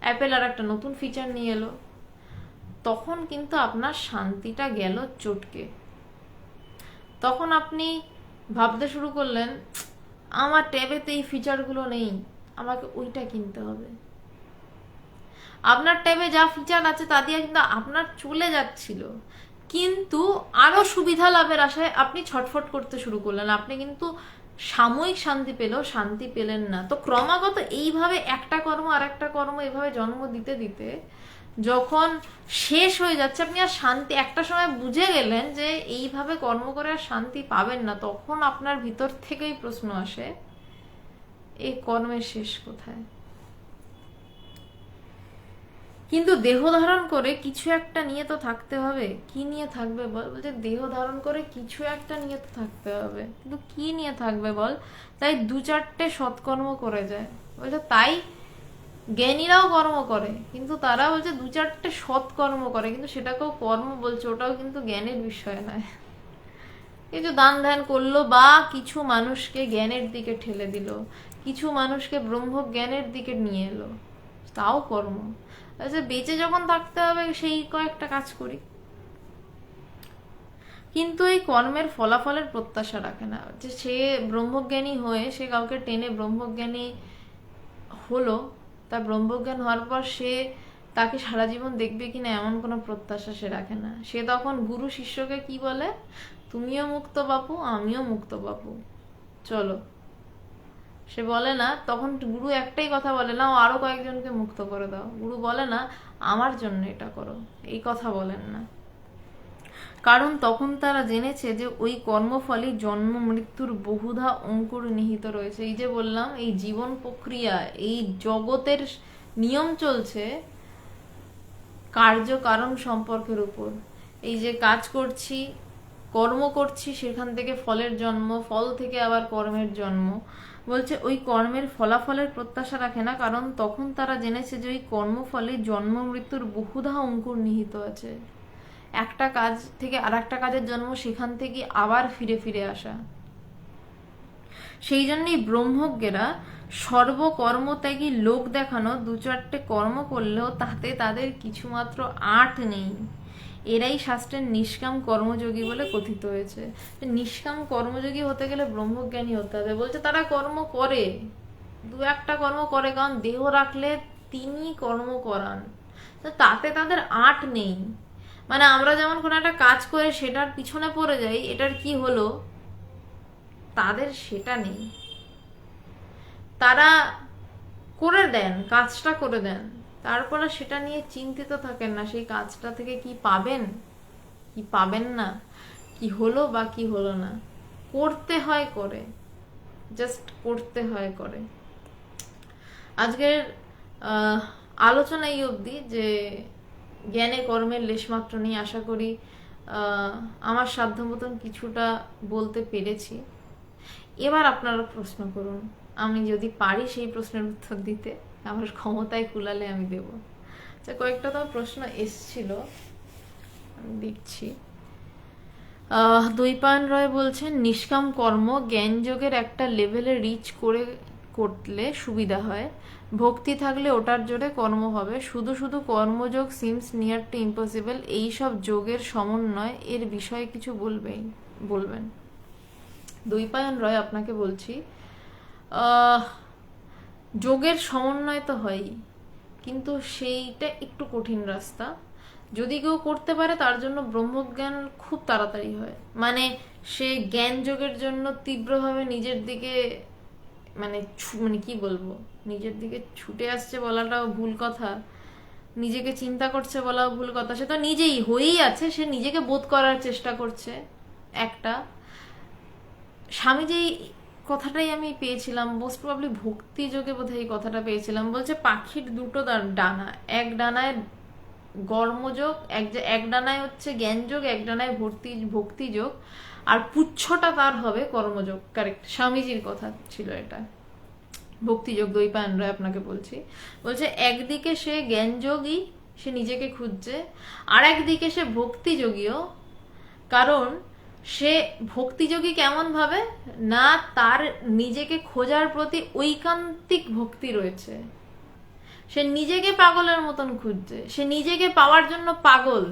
অ্যাপেল আর একটা নতুন ফিচার নিয়ে এলো, তখন কিন্তু আপনার শান্তিটা গেল চটকে। তখন আপনি ভাবতে শুরু করলেন, আমার ট্যাবেতে এই ফিচারগুলো নেই, আমাকে ওইটা কিনতে হবে। আপনার ট্যাবে যা ফিচার আছে তা দিয়ে কিন্তু আপনার চলে যাচ্ছিল, কিন্তু আরো সুবিধা লাভের আশায় আপনি ছটফট করতে শুরু করলেন। আপনি কিন্তু সাময়িক শান্তি পেলেও শান্তি পেলেন না। তো ক্রমাগত এইভাবে একটা কর্ম আর একটা কর্ম এভাবে জন্ম দিতে দিতে যখন শেষ হয়ে যাচ্ছে, আপনি আর শান্তি, একটা সময় বুঝে গেলেন যে এইভাবে কর্ম করে আর শান্তি পাবেন না, তখন আপনার ভিতর থেকেই প্রশ্ন আসে, এই কর্মের শেষ কোথায়? কিন্তু দেহ ধারণ করে কিছু একটা নিয়ে তো থাকতে হবে। কি নিয়ে থাকবে বল? বলছে দেহ ধারণ করে কিছু একটা নিয়ে তো থাকতে হবে, কিন্তু কি নিয়ে থাকবে বল? তাই 2-4টে সৎকর্ম করে যায়। বলছে তাই জ্ঞানীরাও কর্ম করে, কিন্তু তারা বলছে 2-4টে সৎকর্ম করে, কিন্তু সেটাকেও কর্ম বলছে, ওটাও কিন্তু জ্ঞানের বিষয় নয়। কিছু দান ধ্যান করলো বা কিছু মানুষকে জ্ঞানের দিকে ঠেলে দিল, কিছু মানুষকে ব্রহ্ম জ্ঞানের দিকে নিয়ে এলো, তাও কর্ম। আচ্ছা, বেঁচে যখন থাকতে হবে সেই কয়েকটা কাজ করি, কিন্তু এই কর্মের ফলাফলের প্রত্যাশা রাখে না যে সে ব্রহ্মজ্ঞানী হয়ে সে কাউকে টেনে ব্রহ্মজ্ঞানী হলো, তার ব্রহ্মজ্ঞান হওয়ার পর সে তাকে সারা জীবন দেখবে কিনা এমন কোনো প্রত্যাশা সে রাখে না। সে তখন গুরু শিষ্যকে কি বলে, তুমিও মুক্ত বাপু, আমিও মুক্ত বাপু, চলো। সে বলে না, তখন গুরু একটাই কথা বলে না, ও আরো কয়েকজনকে মুক্ত করে দাও। গুরু বলে না আমার জন্য এটা করো, এই কথা বলেন না। কারণ তখন তারা জেনেছে যে ওই কর্মফলে জন্ম মৃত্যুর বহুধা অঙ্কুর নিহিত রয়েছে। এই যে বললাম, এই জীবন প্রক্রিয়া, এই জগতের নিয়ম চলছে কার্য কারণ সম্পর্কের উপর। এই যে কাজ করছি, কর্ম করছি, সেখান থেকে ফলের জন্ম, ফল থেকে আবার কর্মের জন্ম। বলছে ওই কর্মের ফলাফলের প্রত্যাশা রাখে না, কারণ তখন তারা জেনেছে যে ওই কর্মফলে জন্ম মৃত্যুর বহুধা অঙ্কুর নিহিত আছে। একটা কাজ থেকে আর একটা কাজের জন্ম, সেখান থেকে আবার ফিরে ফিরে আসা। সেই জন্যই ব্রহ্মজ্ঞেরা সর্বকর্মত্যাগী লোক দেখানো 2-4টে কর্ম করলেও তাতে তাদের কিছুমাত্র আট নেই। এরাই শাস্ত্রের নিষ্কাম কর্মযোগী বলে কথিত হয়েছে। নিষ্কাম কর্মযোগী হতে গেলে ব্রহ্মজ্ঞানী হতে হবে। বলছে তারা কর্ম করে, 2-1টা কর্ম করে, কারণ দেহ রাখলে তিনি কর্ম করান, তাতে তাদের আট নেই। মানে আমরা যেমন কোনো একটা কাজ করে সেটার পিছনে পড়ে যাই, এটার কি হলো, তাদের সেটা নেই। তারা করে দেন, কাজটা করে দেন, তারপরে সেটা নিয়ে চিন্তিত থাকেন না সেই কাজটা থেকে কি পাবেন কি পাবেন না, কি হলো বা কি হলো না। করতে হয় করে, জাস্ট করতে হয় করে। আজকের আলোচনা এই অবধি, যে জ্ঞানে কর্মের লেশমাত্র নেই। আশা করি আমার সাধ্য মতন কিছুটা বলতে পেরেছি। এবার আপনারা প্রশ্ন করুন, আমি যদি পারি সেই প্রশ্নের উত্তর দিতে, আমার ক্ষমতায় কুলালে আমি দেব। আচ্ছা, কয়েকটা তো প্রশ্ন এসছিল, আমি দেখছি। দৈপায়ন রয় বলছেন, নিষ্কাম কর্ম জ্ঞান যোগের একটা লেভেলে রিচ করলে সুবিধা হয়, ভক্তি থাকলে ওটার জোরে কর্ম হবে, শুধু শুধু কর্মযোগ সিমস নিয়ার টু ইম্পসিবল। এইসব যোগের সমন্বয়, এর বিষয়ে কিছু বলবেন? দ্বৈপায়ন রয় আপনাকে বলছি, যোগের সমন্বয় তো হয়ই, কিন্তু সেইটা একটু কঠিন রাস্তা। যদি কেউ করতে পারে তার জন্য ব্রহ্মজ্ঞান খুব তাড়াতাড়ি হয়। মানে সে জ্ঞান যোগের জন্য তীব্রভাবে নিজের দিকে মানে মানে কি বলবো, নিজের দিকে ছুটে আসছে বলাটাও ভুল কথা, নিজেকে চিন্তা করছে বলাও ভুল কথা, সে তো নিজেই হয়েই আছে, সে নিজেকে বোধ করার চেষ্টা করছে। একটা স্বামীজি কথাটাই আমি পেয়েছিলাম, মোস্ট প্রবাবলি ভক্তি যোগে বোধহয় এই কথাটা পেয়েছিলাম। বলছে পাখির দুটো ডানা, এক ডানায় কর্মযোগ, এক ডানায় হচ্ছে জ্ঞানযোগ, এক ডানায় ভক্তিযোগ, আর পুচ্ছটা তার হবে কর্মযোগ। কারেক্ট, স্বামীজির কথা ছিল এটা। ভক্তিযোগ দ্বৈপায়ন রায় আপনাকে বলছি, বলছে একদিকে সে জ্ঞানযোগী, সে নিজেকে খুঁজছে, আর একদিকে সে ভক্তিযোগীও। কারণ সে ভক্তিযোগী কেমন ভাবে না, তার নিজেকে খোঁজার প্রতি ঐকান্তিক ভক্তি রয়েছে, সে নিজেকে পাগলের মতন খুঁজছে, সে নিজেকে পাওয়ার জন্য পাগল।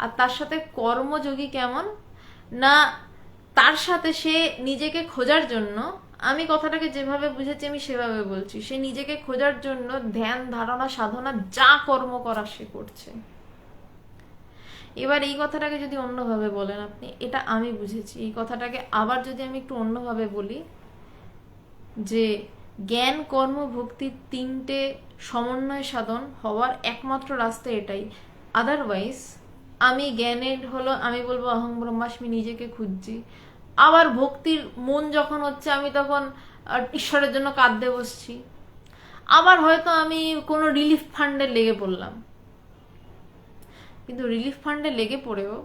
আর তার সাথে কর্মযোগী কেমন না, তার সাথে সে নিজেকে খোঁজার জন্য, আমি কথাটাকে যেভাবে বুঝেছি আমি সেভাবে বলছি, সে নিজেকে খোঁজার জন্য ধ্যান ধারণা সাধনা যা কর্ম করা সে করছে। এবার এই কথাটাকে যদি অন্যভাবে বলেন আপনি, এটা আমি বুঝেছি, এই কথাটাকে আবার যদি আমি একটু অন্যভাবে বলি, যে জ্ঞান কর্ম ভক্তির তিনটে সমন্বয় সাধন হওয়ার একমাত্র রাস্তা এটাই। আদারওয়াইজ আমি জ্ঞানের হলো আমি বলবো অহং ব্রহ্মাস্মি, নিজেকে খুঁজছি, আবার ভক্তির মন যখন হচ্ছে আমি তখন ঈশ্বরের জন্য কাঁদতে বসছি, আবার হয়তো আমি কোনো রিলিফ ফান্ডে লেগে পড়লাম। কিন্তু রিলিফ ফান্ডে লেগে পড়েও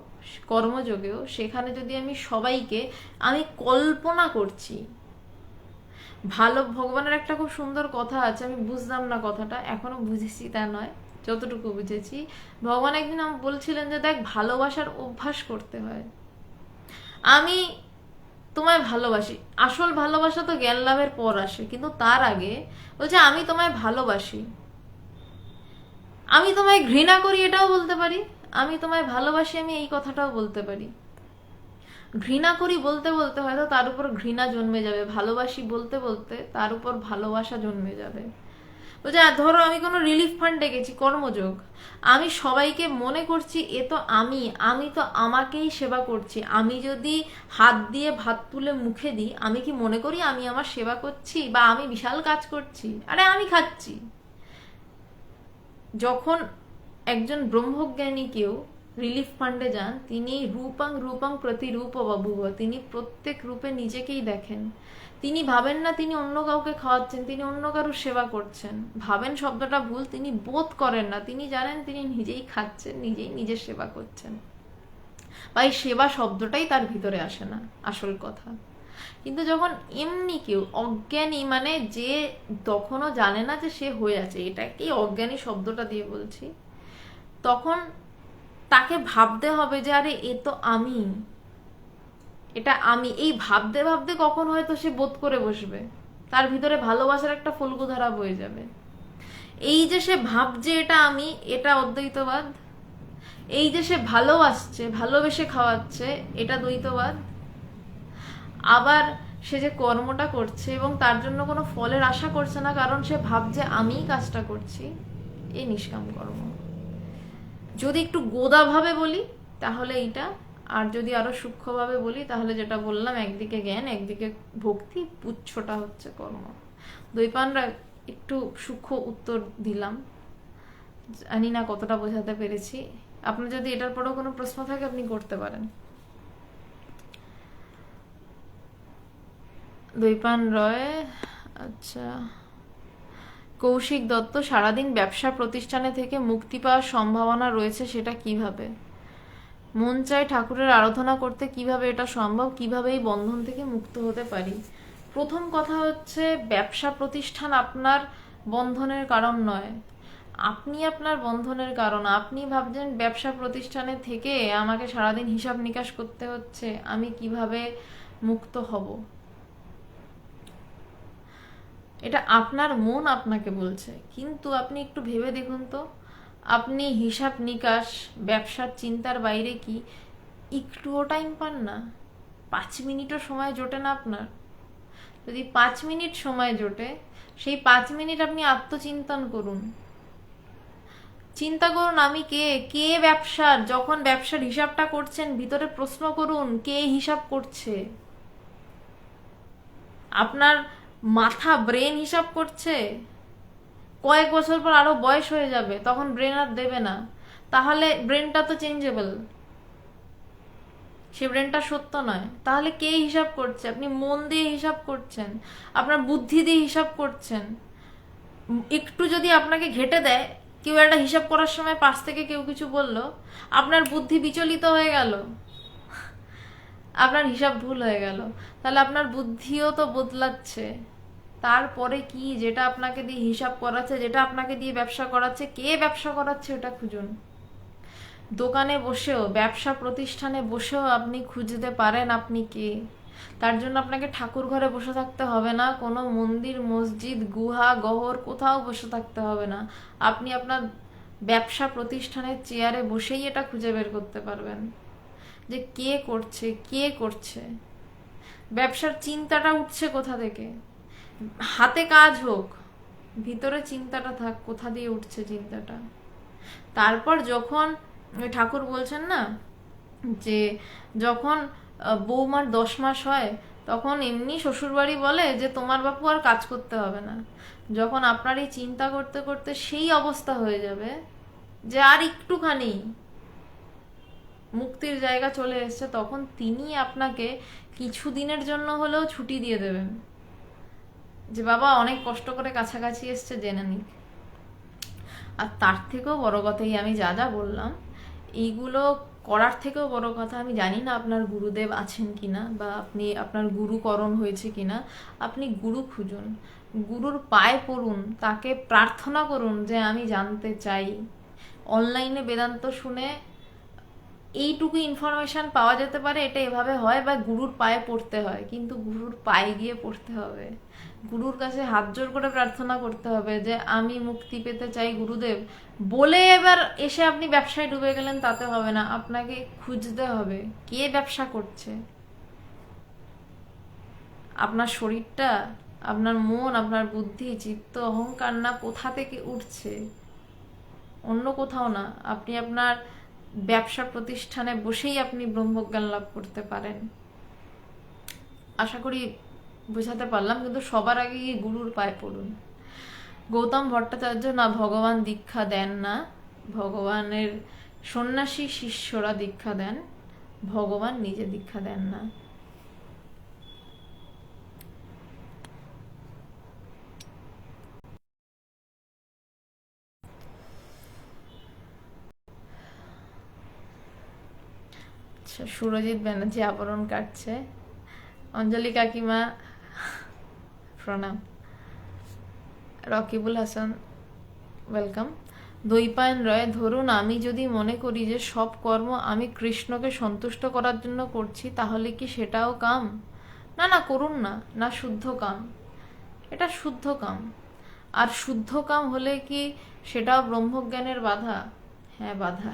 কর্মযোগেও সেখানে যদি আমি সবাইকে আমি কল্পনা করছি ভালো, ভগবানের একটা খুব সুন্দর কথা আছে, আমি বুঝলাম না কথাটা, এখনো বুঝেছি তা নয়, যতটুকু বুঝেছি, ভগবান একদিন আমাকে বলছিলেন যে দেখ, ভালোবাসার অভ্যাস করতে হয়। আমি তোমায় ভালোবাসি, আসল ভালোবাসা তো জ্ঞান লাভের পর আসে, কিন্তু তার আগে বলছে আমি তোমায় ভালোবাসি, আমি তোমায় ঘৃণা করি এটাও বলতে পারি, আমি তোমায় ভালোবাসি আমি এই কথাটাও বলতে পারি। ঘৃণা করি বলতে বলতে হয়তো তার উপর ঘৃণা জন্মে যাবে, ভালোবাসি বলতে বলতে তার উপর ভালোবাসা জন্মে যাবে। বলছে ধরো আমি কোনো রিলিফ ফান্ড ডেকেছি, কর্মযোগ, আমি সবাইকে মনে করছি এ তো আমি তো আমাকেই সেবা করছি, আমি যদি হাত দিয়ে ভাত তুলে মুখে দিই, আমি কি মনে করি আমি আমার সেবা করছি বা আমি বিশাল কাজ করছি? আরে আমি খাচ্ছি। যখন একজন ব্রহ্মজ্ঞানী কেউ রিলিফ ফান্ডে যান, তিনি রূপং প্রতিরূপ বাবুব, তিনি প্রত্যেক রূপে নিজেকেই দেখেন। তিনি ভাবেন না তিনি অন্য কাউকে খাওয়াচ্ছেন, তিনি অন্য কারোর সেবা করছেন। ভাবেন শব্দটা ভুল, তিনি বোধ করেন না, তিনি জানেন তিনি নিজেই খাচ্ছেন, নিজেই নিজের সেবা করছেন। বা এই সেবা শব্দটাই তার ভিতরে আসে না, আসল কথা। কিন্তু যখন এমনি কেউ অজ্ঞানী, মানে যে তখনও জানে না যে সে হয়ে আছে, এটাকেই অজ্ঞানী শব্দটা দিয়ে বলছি, তখন তাকে ভাবতে হবে যে আরে এ তো আমি, এটা আমি। এই ভাবতে ভাবতে কখন হয়তো সে বোধ করে বসবে, তার ভিতরে ভালোবাসার একটা ফল্গুধারা বয়ে যাবে। এই যে সে ভাবছে এটা আমি, এটা অদ্বৈতবাদ। এই যে সে ভালোবাসছে, ভালোবেসে খাওয়াচ্ছে, এটা দ্বৈতবাদ। আবার সে যে কর্মটা করছে এবং তার জন্য কোনো ফলের আশা করছে না, কারণ সে ভাবছে আমিই কাজটা করছি, এই নিষ্কাম কর্ম। যদি একটু গোদাভাবে বলি তাহলে এইটা, আর যদি আরো সূক্ষ্মভাবে বলি তাহলে যেটা বললাম, একদিকে জ্ঞান একদিকে ভক্তি, পুচ্ছটা হচ্ছে কর্ম। দ্বৈপায়নরা একটু সূক্ষ্ম উত্তর দিলাম, জানি না কতটা বোঝাতে পেরেছি। আপনার যদি এটার পরেও কোনো প্রশ্ন থাকে আপনি করতে পারেন। দ্বৈপায়ন রয়, আচ্ছা। কৌশিক দত্ত, সারাদিন ব্যবসা প্রতিষ্ঠানে থেকে মুক্তি পাওয়ার সম্ভাবনা রয়েছে, সেটা কিভাবে? মন চাই ঠাকুরের আরাধনা করতে, কিভাবে এটা সম্ভব, কিভাবে এই বন্ধন থেকে মুক্ত হতে পারি? প্রথম কথা হচ্ছে, ব্যবসা প্রতিষ্ঠান আপনার বন্ধনের কারণ নয়, আপনি আপনার বন্ধনের কারণ। আপনি ভাবছেন ব্যবসা প্রতিষ্ঠানে থেকে আমাকে সারাদিন হিসাব নিকাশ করতে হচ্ছে, আমি কিভাবে মুক্ত হব। এটা আপনার মন আপনাকে বলছে, কিন্তু আপনি একটু ভেবে দেখুন তো, আপনি হিসাব নিকাশ ব্যবসার চিন্তার বাইরে কি একটুও টাইম পান না? 5 মিনিটও সময় জোটে না আপনার? যদি 5 মিনিট সময় জোটে, সেই 5 মিনিট আপনি আত্মচিন্তন করুন। চিন্তা করুন আমি কে, কে ব্যবসার, যখন ব্যবসার হিসাবটা করছেন ভিতরে প্রশ্ন করুন কে হিসাব করছে। আপনার মাথা, ব্রেন হিসাব করছে? কয়েক বছর পর আরো বয়স হয়ে যাবে, তখন ব্রেন আর দেবে না। তাহলে ব্রেনটা তো চেঞ্জেবল, সে ব্রেনটা সত্য নয়। তাহলে কে হিসাব করছে? আপনি মন দিয়ে হিসাব করছেন, আপনার বুদ্ধি দিয়ে হিসাব করছেন। একটু যদি আপনাকে ঘেটে দেয়, কেউ একটা হিসাব করার সময় পাশ থেকে কেউ কিছু বললো, আপনার বুদ্ধি বিচলিত হয়ে গেল, আপনার হিসাব ভুল হয়ে গেল, তাহলে আপনার বুদ্ধিও তো বদলাচ্ছে। তারপরে কি, যেটা আপনাকে দিয়ে হিসাব করাচ্ছে, যেটা আপনাকে দিয়ে ব্যবসা করাচ্ছে, কে ব্যবসা করাচ্ছে ওটা খুঁজুন। দোকানে বসেও, ব্যবসা প্রতিষ্ঠানে বসেও আপনি খুঁজতে পারেন আপনি কে। তার জন্য আপনাকে ঠাকুর ঘরে বসে থাকতে হবে না, কোনো মন্দির, মসজিদ, গুহা, গহর কোথাও বসে থাকতে হবে না। আপনি আপনার ব্যবসা প্রতিষ্ঠানের চেয়ারে বসেই এটা খুঁজে বের করতে পারবেন যে কে করছে, কে করছে, ব্যবসার চিন্তাটা উঠছে কোথা থেকে। হাতে কাজ হোক, ভিতরে চিন্তাটা থাক কোথা দিয়ে উঠছে চিন্তাটা। তারপর যখন ঠাকুর বলছেন না যে যখন বৌমার 10 মাস হয়, তখন এমনি শ্বশুরবাড়ি বলে যে তোমার বাপু আর কাজ করতে হবে না। যখন আপনার এই চিন্তা করতে করতে সেই অবস্থা হয়ে যাবে যে আর একটুখানি মুক্তির জায়গা চলে এসছে, তখন তিনি আপনাকে কিছু দিনের জন্য হলেও ছুটি দিয়ে দেবেন যে বাবা অনেক কষ্ট করে কাছাকাছি এসছে, জেনে নিক। আর তার থেকেও বড় কথাই, আমি যা যা বললাম এইগুলো করার থেকেও বড় কথা, আমি জানি না আপনার গুরুদেব আছেন কিনা বা আপনি আপনার গুরুকরণ হয়েছে কিনা, আপনি গুরু খুঁজুন, গুরুর পায়ে পড়ুন, তাকে প্রার্থনা করুন যে আমি জানতে চাই। অনলাইনে বেদান্ত শুনে এইটুকু ইনফরমেশন পাওয়া যেতে পারে এটা এভাবে হয়, বা গুরুর পায়ে পড়তে হয়, কিন্তু গুরুর পায়ে গিয়ে পড়তে হবে, গুরুর কাছে হাত জোর করে প্রার্থনা করতে হবে যে আমি মুক্তি পেতে চাই গুরুদেব বলে। এবার এসে আপনি ব্যবসায় ডুবে গেলেন তাতে হবে না, আপনাকে খুঁজতে হবে কে ব্যবসা করছে। আপনার শরীরটা, আপনার মন, আপনার বুদ্ধি, চিত্ত, অহংকার না কোথা থেকে উঠছে, অন্য কোথাও না। আপনি আপনার ব্যবসা প্রতিষ্ঠানে বসেই আপনি ব্রহ্মজ্ঞান লাভ করতে পারেন। আশা করি বোঝাতে পারলাম, কিন্তু সবার আগে গিয়ে গুরুর পায়ে পড়ুন। গৌতম ভট্টাচার্য না ভগবান দীক্ষা দেন না, ভগবানের সন্ন্যাসী শিষ্যরা দীক্ষা দেন, ভগবান নিজে দীক্ষা দেন না। আচ্ছা, সুরজিৎ ব্যানার্জি আবরণ কাটছে। অঞ্জলি কাকিমা প্রণাম। রকিবুল হাসান ওয়েলকাম। দৈপায়ন রয়, ধরুন আমি যদি মনে করি যে সব কর্ম আমি কৃষ্ণকে সন্তুষ্ট করার জন্য করছি, তাহলে কি সেটাও কাম? না না, করুন না, না শুদ্ধ কাম, এটা শুদ্ধ কাম। আর শুদ্ধ কাম হলে কি সেটাও ব্রহ্মজ্ঞানের বাধা? হ্যাঁ বাধা।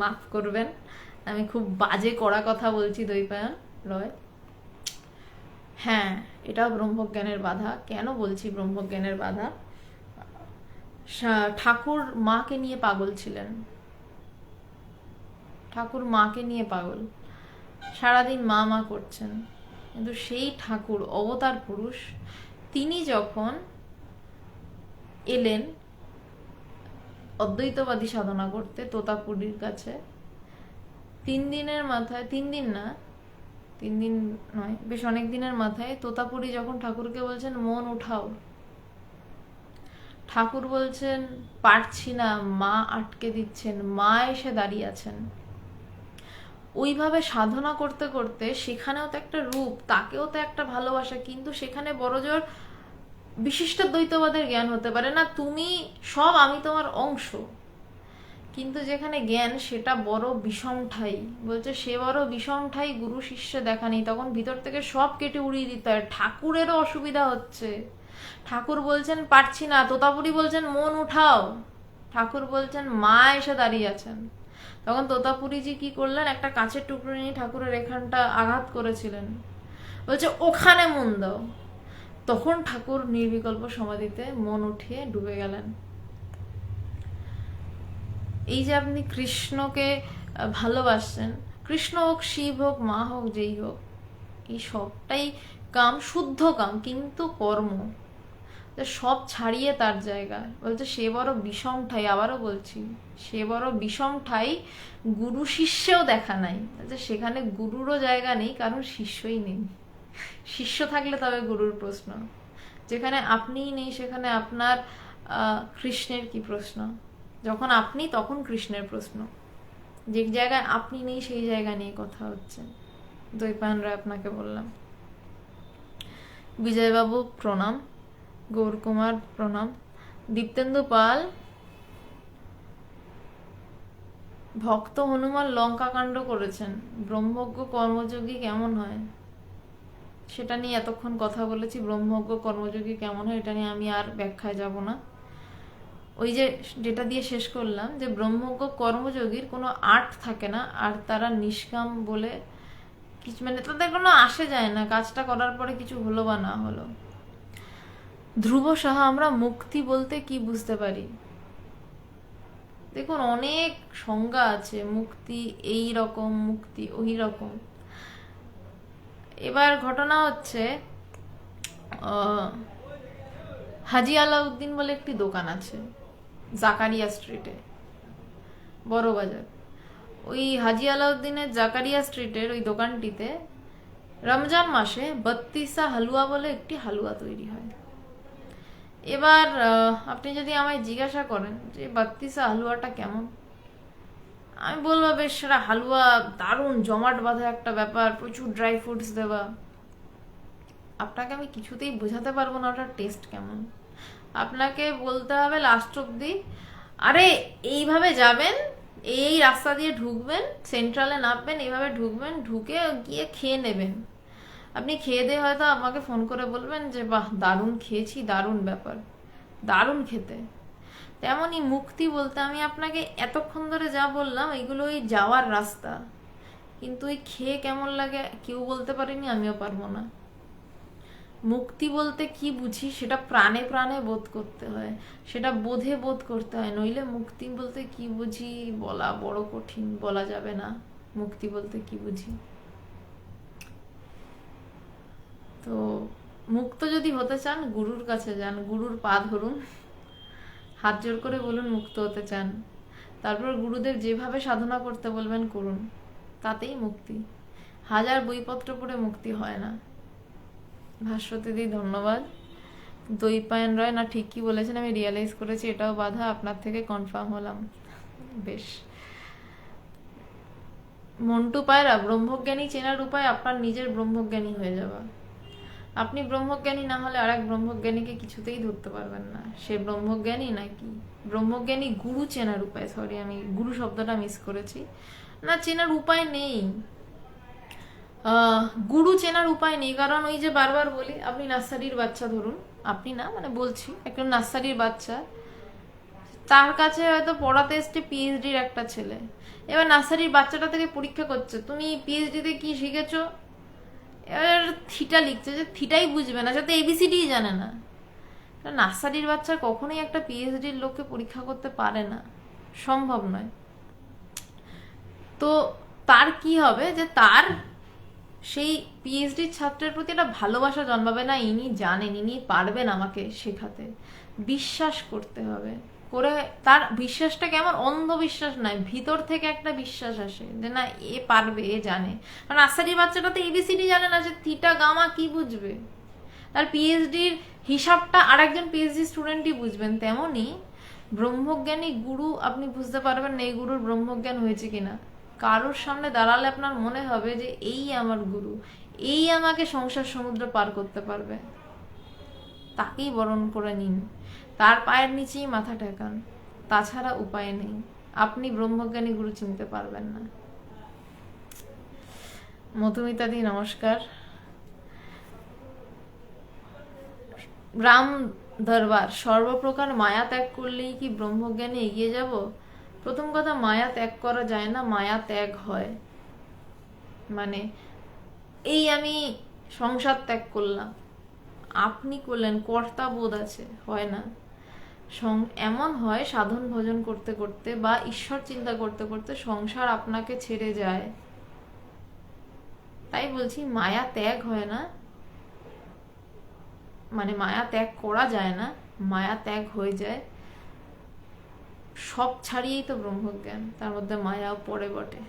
মাফ করবেন, আমি খুব বাজে কড়া কথা বলছি দৈপায়ন রয়। হ্যাঁ, এটাও ব্রহ্মজ্ঞানের বাধা। কেন বলছি ব্রহ্মজ্ঞানের বাধা? ঠাকুর মাকে নিয়ে পাগল ছিলেন, ঠাকুর মাকে নিয়ে পাগল, সারাদিন মা মা করছেন। কিন্তু সেই ঠাকুর অবতার পুরুষ, তিনি যখন এলেন অদ্বৈতবাদী সাধনা করতে তোতাপুরীর কাছে, 3 দিনের মাথায়, 3 দিন না, 3 দিন নয়, বেশ অনেক দিনের মাথায় তোতাপুরী যখন ঠাকুরকে বলছেন মন উঠাও, ঠাকুর বলছেন পারছি না, মা আটকে দিচ্ছেন, মা এসে দাঁড়িয়ে আছেন। ওইভাবে সাধনা করতে করতে সেখানেও তো একটা রূপ, তাকেও তো একটা ভালোবাসা, কিন্তু সেখানে বড়জোর বিশিষ্ট দ্বৈতবাদের জ্ঞান হতে পারে না, তুমি সব, আমি তোমার অংশ। কিন্তু যেখানে জ্ঞান সেটা বড় বিষম ঠাই, বলছে সে বড় বিষম ঠাই, গুরু শিষ্য দেখা নেই। তখন ভিতর থেকে সব কেটে উড়িয়ে দিতে হয়। ঠাকুরেরও অসুবিধা হচ্ছে, ঠাকুর বলছেন পারছি না, তোতাপুরি বলছেন মন উঠাও, ঠাকুর বলছেন মা এসে দাঁড়িয়ে আছেন। তখন তোতাপুরীজি কি করলেন, একটা কাঁচের টুকরো নিয়ে ঠাকুরের এখানটা আঘাত করেছিলেন, বলছে ওখানে মন দাও। তখন ঠাকুর নির্বিকল্প সমাধিতে মন উঠিয়ে ডুবে গেলেন। এই যে আপনি কৃষ্ণকে ভালোবাসছেন, কৃষ্ণ হোক, শিব হোক, মা হোক, যেই হোক, এই সবটাই কাম, শুদ্ধ কাম, কিন্তু কর্ম সব ছাড়িয়ে তার জায়গা। বলছে সে বড় বিষম ঠাই, আবারও বলছি, সে বড় বিষম ঠাই, গুরু শিষ্যেও দেখা নাই। সেখানে গুরুরও জায়গা নেই, কারণ শিষ্যই নেই। শিষ্য থাকলে তবে গুরুর প্রশ্ন। যেখানে আপনিই নেই সেখানে আপনার কৃষ্ণের কি প্রশ্ন? যখন আপনি, তখন কৃষ্ণের প্রশ্ন। যে জায়গায় আপনি নেই সেই জায়গা নিয়ে কথা হচ্ছে। দ্বৈপায়ন রায় আপনাকে বললাম। বিজয়বাবু প্রণাম, গৌরকুমার প্রণাম, দীপ্তেন্দু পাল, ভক্ত হনুমান লঙ্কা কাণ্ড করেছেন, ব্রহ্মজ্ঞ কর্মযোগী কেমন হয় সেটা নিয়ে এতক্ষণ কথা বলেছি। ব্রহ্মজ্ঞ কর্মযোগী কেমন হয় এটা নিয়ে আমি আর ব্যাখ্যায় যাব না। ওই যে যেটা দিয়ে শেষ করলাম, যে ব্রহ্মজ্ঞ কর্মযোগীর কোনো আর্ট থাকে না, আর তারা নিষ্কাম বলে কিছু, মানে তাদের কোনো আসে যায় না কাজটা করার পরে কিছু হলো বা না হলো। ধ্রুব সাহা, আমরা মুক্তি বলতে কি বুঝতে পারি? দেখুন, অনেক সংজ্ঞা আছে। মুক্তি এই রকম, মুক্তি ওই রকম। এবার ঘটনা হচ্ছে, হাজি আলাউদ্দিন বলে একটি দোকান আছে জাকারিয়া স্ট্রিটে, বড় বাজার। ওই হাজি আলাউদ্দিনের জাকারিয়া স্ট্রিটের ওই দোকানটিতে রমজান মাসে 32 হালুয়া বলে একটি হালুয়া তৈরি হয়। এবার আপনি যদি আমায় জিজ্ঞাসা করেন যে 32 হালুয়াটা কেমন, আমি বলবো বেশ সেটা হালুয়া, দারুণ জমাট বাঁধা একটা ব্যাপার, প্রচুর ড্রাই ফ্রুটস দেওয়া। আপনাকে আমি কিছুতেই বোঝাতে পারবো না ওটার টেস্ট কেমন। আপনাকে বলতে হবে লাস্ট অব্দি, আরে এইভাবে যাবেন, এই রাস্তা দিয়ে ঢুকবেন, সেন্ট্রালে নামবেন, এইভাবে ঢুকবেন, ঢুকে গিয়ে খেয়ে নেবেন। আপনি খেয়ে দিয়ে হয়তো আমাকে ফোন করে বলবেন যে বাহ দারুণ খেয়েছি, দারুণ ব্যাপার, দারুণ খেতে। তেমনই মুক্তি বলতে আমি আপনাকে এতক্ষণ ধরে যা বললাম এগুলো ওই যাওয়ার রাস্তা, কিন্তু ওই খেয়ে কেমন লাগে কেউ বলতে পারেনি, আমিও পারবো না। মুক্তি বলতে কি বুঝি সেটা প্রাণে প্রাণে বোধ করতে হয়, সেটা বোধে বোধ করতে হয়, নইলে মুক্তি বলতে কি বুঝি বলা বড় কঠিন, বলা যাবে না মুক্তি বলতে কি বুঝি। তো মুক্ত যদি হতে চান গুরুর কাছে যান, গুরুর পা ধরুন, হাত জোর করে বলুন মুক্ত হতে চান, তারপর গুরুদেব যেভাবে সাধনা করতে বলবেন করুন, তাতেই মুক্তি। হাজার বইপত্র পড়ে মুক্তি হয় না। ভাস্বতীদি ধন্যবাদ। দ্বৈপায়ন রায়, না ঠিকই বলেছেন, আমি রিয়েলাইজ করেছি এটাও বাধা, আপনার থেকে কনফার্ম হলাম। বেশ। মন্টু পায়রা, ব্রহ্মজ্ঞানী চেনার উপায় আপনার নিজের ব্রহ্মজ্ঞানী হয়ে যাওয়া। আপনি ব্রহ্মজ্ঞানী না হলে আরেক ব্রহ্মজ্ঞানীকে কিছুতেই ধরতে পারবেন না, সে ব্রহ্মজ্ঞানী নাকি। ব্রহ্মজ্ঞানী গুরু চেনার উপায়, সরি আমি গুরু শব্দটা মিস করেছি, না চেনার উপায় নেই। গুরু চেনার উপায় নেই, কারণ ওই যে বারবার বলি, আপনি নার্সারির বাচ্চা ধরুন, আপনি না মানে বলছি একটা নার্সারির বাচ্চা, তার কাছে হয়তো পড়াতে এসছে পিএইচডির একটা ছেলে। এবার নার্সারির বাচ্চাটা থেকে পরীক্ষা করছে, তুমি পিএইচডিতে কি শিখেছো? এবার থিটা লিখছে, যে থিটাই বুঝবে না, সাথে এবিসিডি জানে না। নার্সারির বাচ্চা কখনোই একটা পিএইচডির লোককে পরীক্ষা করতে পারে না, সম্ভব নয়। তো তার কি হবে, যে তার সেই পিএইচডির ছাত্রের প্রতি একটা ভালোবাসা জন্মাবে না, ইনি জানেন, ইনি পারবেন আমাকে শেখাতে, বিশ্বাস করতে হবে। করে তার বিশ্বাসটা কেমন, অন্ধবিশ্বাস নয়, ভিতর থেকে একটা বিশ্বাস আসে যে না এ পারবে, এ জানে। কারণ নার্সারির বাচ্চাটা তো এবিসিডি জানে না, যে থিটা গামা কি বুঝবে। তার পিএইচডির হিসাবটা আরেকজন পিএইচডি স্টুডেন্টই বুঝবেন। তেমনই ব্রহ্মজ্ঞানী গুরু আপনি বুঝতে পারবেন না এই গুরুর ব্রহ্মজ্ঞান হয়েছে কিনা। কারোর সামনে দাঁড়ালে আপনার মনে হবে যে এই আমার গুরু, এই আমাকে সংসার সমুদ্র পার করতে পারবে, তাকেই বরণ করে নিন, তার পায়ের নিচেই মাথা ঠেকান, তাছাড়া উপায় নেই। আপনি ব্রহ্মজ্ঞানী গুরু চিনতে পারবেন না। মধুমিতাদি নমস্কার। রাম দরবার, সর্বপ্রকার মায়া ত্যাগ করলেই কি ব্রহ্মজ্ঞানে এগিয়ে যাব? প্রথম কথা, মায়া ত্যাগ করা যায় না, মায়া ত্যাগ হয়। মানে এই আমি সংসার ত্যাগ করলাম, আপনি করলেন, কর্তা বোধ আছে, হয় না। এমন হয় সাধন ভজন করতে করতে বা ঈশ্বর চিন্তা করতে করতে সংসার আপনাকে ছেড়ে যায়। তাই বলছি মায়া ত্যাগ হয় না, মানে মায়া ত্যাগ করা যায় না, মায়া ত্যাগ হয়ে যায়। সব ছাড়িয়েই তো ব্রহ্মজ্ঞান, তার মধ্যে মায়াও পড়ে বটে।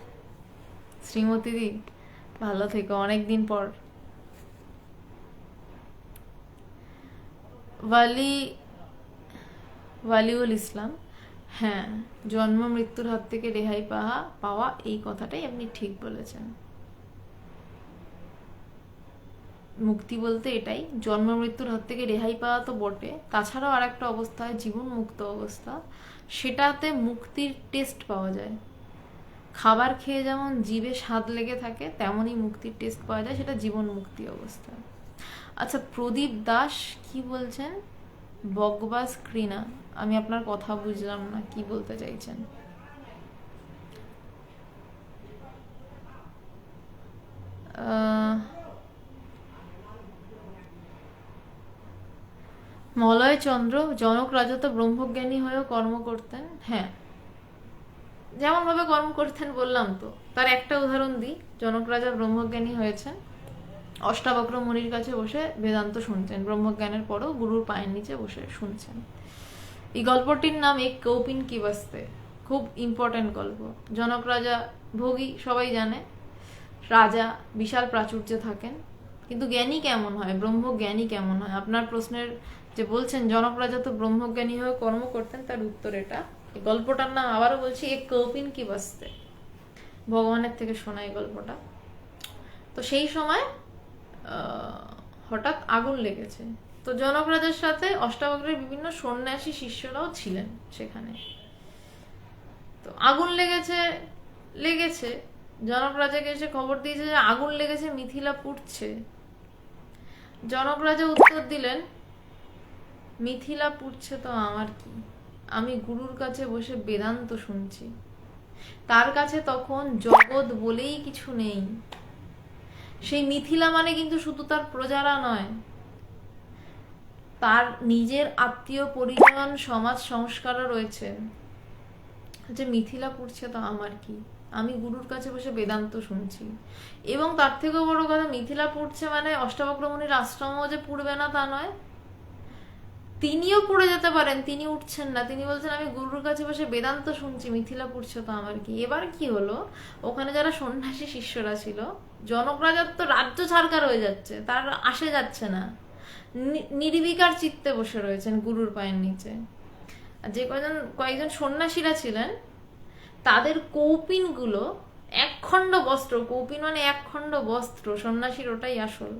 শ্রীমতী দি, ভালো থেকো, অনেকদিন পর। ওয়ালিউল ইসলাম, হ্যাঁ, জন্ম মৃত্যুর হাত থেকে রেহাই পাওয়া, এই কথাটাই আপনি ঠিক বলেছেন। মুক্তি বলতে এটাই, জন্ম মৃত্যুর হাত থেকে রেহাই পাওয়া তো বটে, তাছাড়াও আর একটা অবস্থা হয় জীবন মুক্ত অবস্থা, সেটাতে মুক্তির টেস্ট পাওয়া যায়। খাবার খেয়ে যেমন জিভে স্বাদ লেগে থাকে, তেমনই মুক্তির টেস্ট পাওয়া যায়, সেটা জীবন মুক্তি অবস্থা। আচ্ছা, প্রদীপ দাস কি বলছেন? বকবাস ক্রিনা, আমি আপনার কথা বুঝলাম না, কি বলতে চাইছেন? মলয় চন্দ্র, জনক রাজা তো ব্রহ্মজ্ঞানী হয়েও কর্ম করতেন। হ্যাঁ, যেমন ভাবে কর্ম করতেন বললাম তো, তার একটা উদাহরণ দিই। জনক রাজা ব্রহ্মজ্ঞানী হয়েছেন, অষ্টাবক্র মুনির কাছে বসে বেদান্ত শুনছেন, ব্রহ্মজ্ঞানের পরও গুরুর পায়ের নিচে বসে শুনছেন। এই গল্পটির নাম এক কৌপিন কি বাস্তে, খুব ইম্পর্টেন্ট গল্প। জনক রাজা ভোগী, সবাই জানে, রাজা, বিশাল প্রাচুর্যে থাকেন, কিন্তু জ্ঞানী কেমন হয়, ব্রহ্মজ্ঞানী কেমন হয়? আপনার প্রশ্নের যে বলছেন জনক রাজা তো ব্রহ্মজ্ঞানী হয়ে কর্ম করতেন, তার উত্তর এটা। এই গল্পটার নাম আবারও বলছি, এক কৌপিন কি বাস্তে, ভগবানের থেকে শোনা এই গল্পটা। তো সেই সময় হঠাৎ আগুন লেগেছে, তো জনক রাজার সাথে অষ্টাবক্রের বিভিন্ন সন্ন্যাসী শিষ্যরাও ছিলেন সেখানে। তো আগুন লেগেছে, জনক রাজাকে এসে খবর দিয়েছে যে আগুন লেগেছে, মিথিলা পুড়ছে। জনক রাজা উত্তর দিলেন, মিথিলা পুড়ছে তো আমার কি, আমি গুরুর কাছে বসে বেদান্ত শুনছি। তার কাছে তখন জগৎ বলেই কিছু নেই। সেই মিথিলা মানে কিন্তু শুধু তার প্রজারা নয়, তার নিজের আত্মীয় পরিজন, সমাজ সংস্কারও রয়েছে। যে মিথিলা পুড়ছে তো আমার কি, আমি গুরুর কাছে বসে বেদান্ত শুনছি। এবং তার থেকেও বড় কথা, মিথিলা পুড়ছে মানে অষ্টাবক্র মুনির আশ্রমও যে পুড়বে না তা নয়, তিনিও পড়ে যেতে পারেন, তিনি উঠছেন না, তিনি বলছেন আমি গুরুর কাছে বসে বেদান্ত শুনছি, মিথিলা পুড়ছে তো আমার কি। এবার কি হলো, ওখানে যারা সন্ন্যাসী শিষ্যরা ছিল, জনক রাজার তো রাজ্য ছাড়কার হয়ে যাচ্ছে, তার আসে যাচ্ছে না, নির্বিকার চিত্তে বসে রয়েছেন গুরুর পায়ের নিচে। আর যে কয়েকজন সন্ন্যাসীরা ছিলেন, তাদের কৌপিনগুলো, একখণ্ড বস্ত্র, কৌপিন মানে একখণ্ড বস্ত্র, সন্ন্যাসীর ওটাই আসল,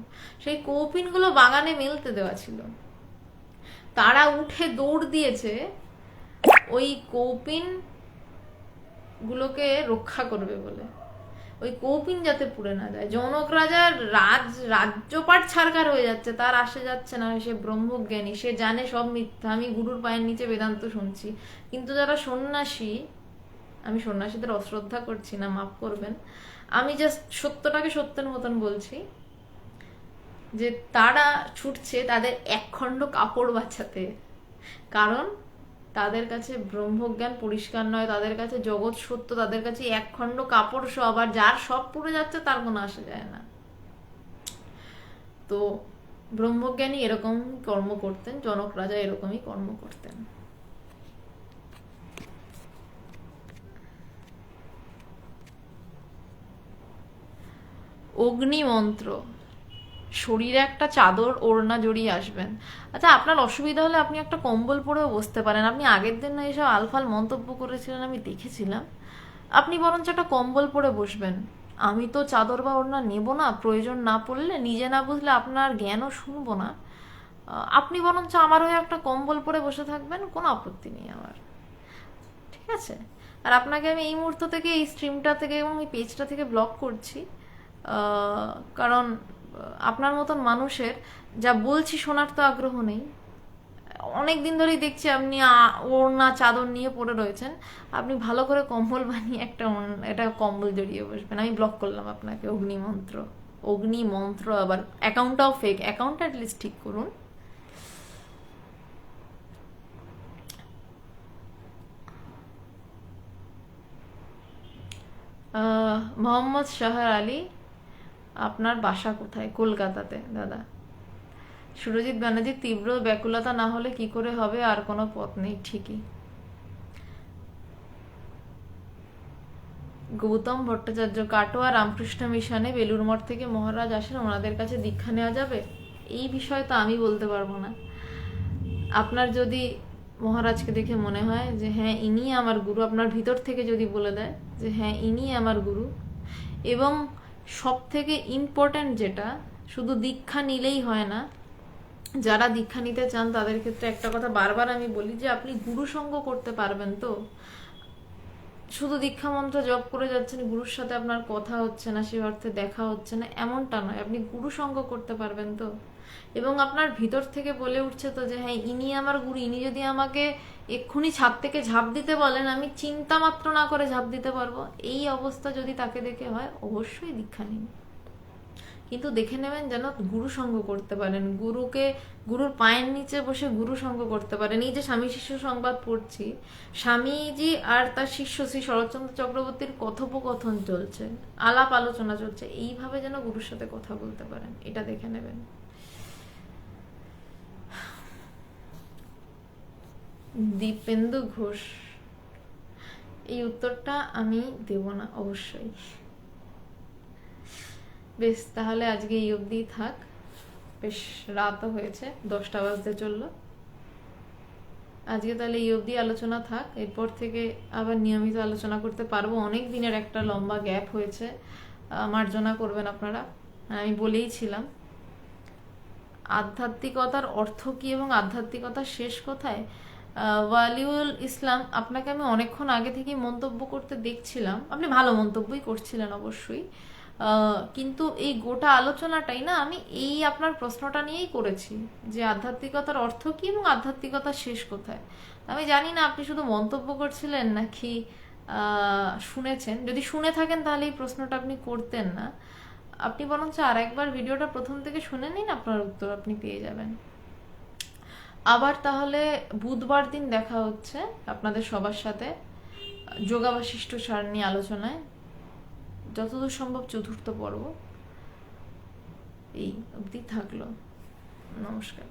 সেই কৌপিনগুলো বাগানে মেলতে দেওয়া ছিল। তারা উঠে দৌড় দিয়েছে ওই কৌপিন গুলোকে রক্ষা করবে বলে, ওই কৌপিন যাতে পুড়ে না যায়। জনক রাজার রাজ্যপাট ছাড়কার হয়ে যাচ্ছে, তার আসে যাচ্ছে না, সে ব্রহ্মজ্ঞানী, সে জানে সব মিথ্যা, আমি গুরুর পায়ের নিচে বেদান্ত শুনছি। কিন্তু যারা সন্ন্যাসী, আমি সন্ন্যাসীদের অশ্রদ্ধা করছি না, মাফ করবেন, আমি জাস্ট সত্যটাকে সত্যের মতন বলছি, যে তারা ছুটছে তাদের একখণ্ড কাপড় বাঁচাতে, কারণ তাদের কাছে ব্রহ্মজ্ঞান পরিষ্কার নয়, তাদের কাছে জগৎ সত্য, তাদের কাছে একখণ্ড কাপড় সব, আর যার সব পুড়ে যাচ্ছে তার কোনো আসে যায় না। তো ব্রহ্মজ্ঞানী এরকম কর্ম করতেন, জনক রাজা এরকমই কর্ম করতেন। অগ্নিমন্ত্র, শরীরে একটা চাদর ওড়না জড়িয়ে আসবেন। আচ্ছা, আপনার অসুবিধা হলে আপনি একটা কম্বল পরেও বসতে পারেন। আপনি আগের দিন না এসব আলফাল মন্তব্য করেছিলেন, আমি দেখেছিলাম। আপনি বরঞ্চ একটা কম্বল পরে বসবেন। আমি তো চাদর বা ওড়না নেব না, প্রয়োজন না পড়লে, নিজে না বুঝলে আপনার জ্ঞানও শুনবো না। আপনি বরঞ্চ আমার হয়ে একটা কম্বল পরে বসে থাকবেন, কোনো আপত্তি নেই আমার, ঠিক আছে? আর আপনাকে আমি এই মুহূর্ত থেকে, এই স্ট্রিমটা থেকে এবং এই পেজটা থেকে ব্লক করছি, কারণ আপনার মতন মানুষের যা বলছি শোনার তো আগ্রহ নেই। অনেক দিন ধরেই দেখছি আপনি ওড়না চাদর নিয়ে পড়ে রয়েছেন, আপনি ভালো করে কম্বল বানিয়ে একটা এটা কম্বল জড়িয়ে বসবেন। আমি ব্লক করলাম আপনাকে। অগ্নিমন্ত্র, অগ্নিমন্ত্র, আবার অ্যাকাউন্টটাও ফেক, অ্যাকাউন্টটা অ্যাটলিস্ট ঠিক করুন। মোহাম্মদ শাহর আলী, আপনার বাসা কোথায়? কলকাতাতে দাদা। সুরজিৎ ব্যানার্জি, তীব্র ব্যাকুলতা না হলে কি করে হবে, আর কোনো পথ নেই। ঠিকই। গৌতম ভট্টাচার্য, কাটোয়া রামকৃষ্ণ মিশনে বেলুর মঠ থেকে মহারাজ আসেন, ওনাদের কাছে দীক্ষা নেওয়া যাবে? এই বিষয়ে তো আমি বলতে পারবো না। আপনার যদি মহারাজকে দেখে মনে হয় যে হ্যাঁ ইনি আমার গুরু, আপনার ভিতর থেকে যদি বলে দেয় যে হ্যাঁ ইনি আমার গুরু, এবং সব থেকে ইম্পর্ট্যান্ট যেটা, শুধু দীক্ষা নিলেই হয় না, যারা দীক্ষা নিতে চান তাদের ক্ষেত্রে একটা কথা বারবার আমি বলি যে আপনি গুরু সঙ্গ করতে পারবেন তো। শুধু দীক্ষা মন্ত্র জপ করে যাচ্ছেন, গুরুর সাথে আপনার কথা হচ্ছে না, সে অর্থে দেখা হচ্ছে না, এমনটা নয়। আপনি গুরু সঙ্গ করতে পারবেন তো, এবং আপনার ভিতর থেকে বলে উঠছে তো যে হ্যাঁ ইনি আমার গুরু, ইনি যদি আমাকে এক্ষুনি ছাদ থেকে ঝাঁপ দিতে বলেন আমি চিন্তা মাত্র না করে ঝাঁপ দিতে পারবো। এই অবস্থা যদি তাকে দেখে হয়, অবশ্যই দীক্ষা নিন। কিন্তু দেখে নেবেন যেন গুরু সঙ্গ করতে পারেন, গুরুর পায়ের নিচে বসে গুরু সঙ্গ করতে পারেন। এই যে স্বামী শিষ্য সংবাদ পড়ছি, স্বামীজি আর তার শিষ্য শ্রী শরৎচন্দ্র চক্রবর্তীর কথোপকথন চলছে, আলাপ আলোচনা চলছে, এইভাবে যেন গুরুর সাথে কথা বলতে পারেন, এটা দেখে নেবেন। দীপেন্দু ঘোষ, এই উত্তরটা আমি দেব না অবশ্যই। বেশ, তাহলে আজকে এই অবধি থাক। বেশ রাতও হয়েছে, 10টা বাজতে চললো। আজকে তাহলে এই অবধি আলোচনা থাক, এরপর থেকে আবার নিয়মিত আলোচনা করতে পারবো। অনেক দিনের একটা লম্বা গ্যাপ হয়েছে, মার্জনা করবেন আপনারা। আমি বলেইছিলাম আধ্যাত্মিকতার অর্থ কি এবং আধ্যাত্মিকতার শেষ কোথায়। ওয়ালিউল ইসলাম, আপনাকে আমি অনেকক্ষণ আগে থেকেই মন্তব্য করতে দেখছিলাম, আপনি ভালো মন্তব্যই করছিলেন অবশ্যই, কিন্তু এই গোটা আলোচনাটাই না আমি এই আপনার প্রশ্নটা নিয়েই করেছি যে আধ্যাত্মিকতার অর্থ কি এবং আধ্যাত্মিকতার শেষ কোথায়। আমি জানি না আপনি শুধু মন্তব্য করছিলেন নাকি শুনেছেন। যদি শুনে থাকেন তাহলে এই প্রশ্নটা আপনি করতেন না। আপনি বরঞ্চ আর একবার ভিডিওটা প্রথম থেকে শুনে নিন, আপনার উত্তর আপনি পেয়ে যাবেন। আবার তাহলে বুধবার দিন দেখা হচ্ছে আপনাদের সবার সাথে যোগাবাশিষ্ট সার নিয়ে আলোচনায়, যতদূর সম্ভব 4র্থ পর্ব। এই অবধি থাকলো, নমস্কার।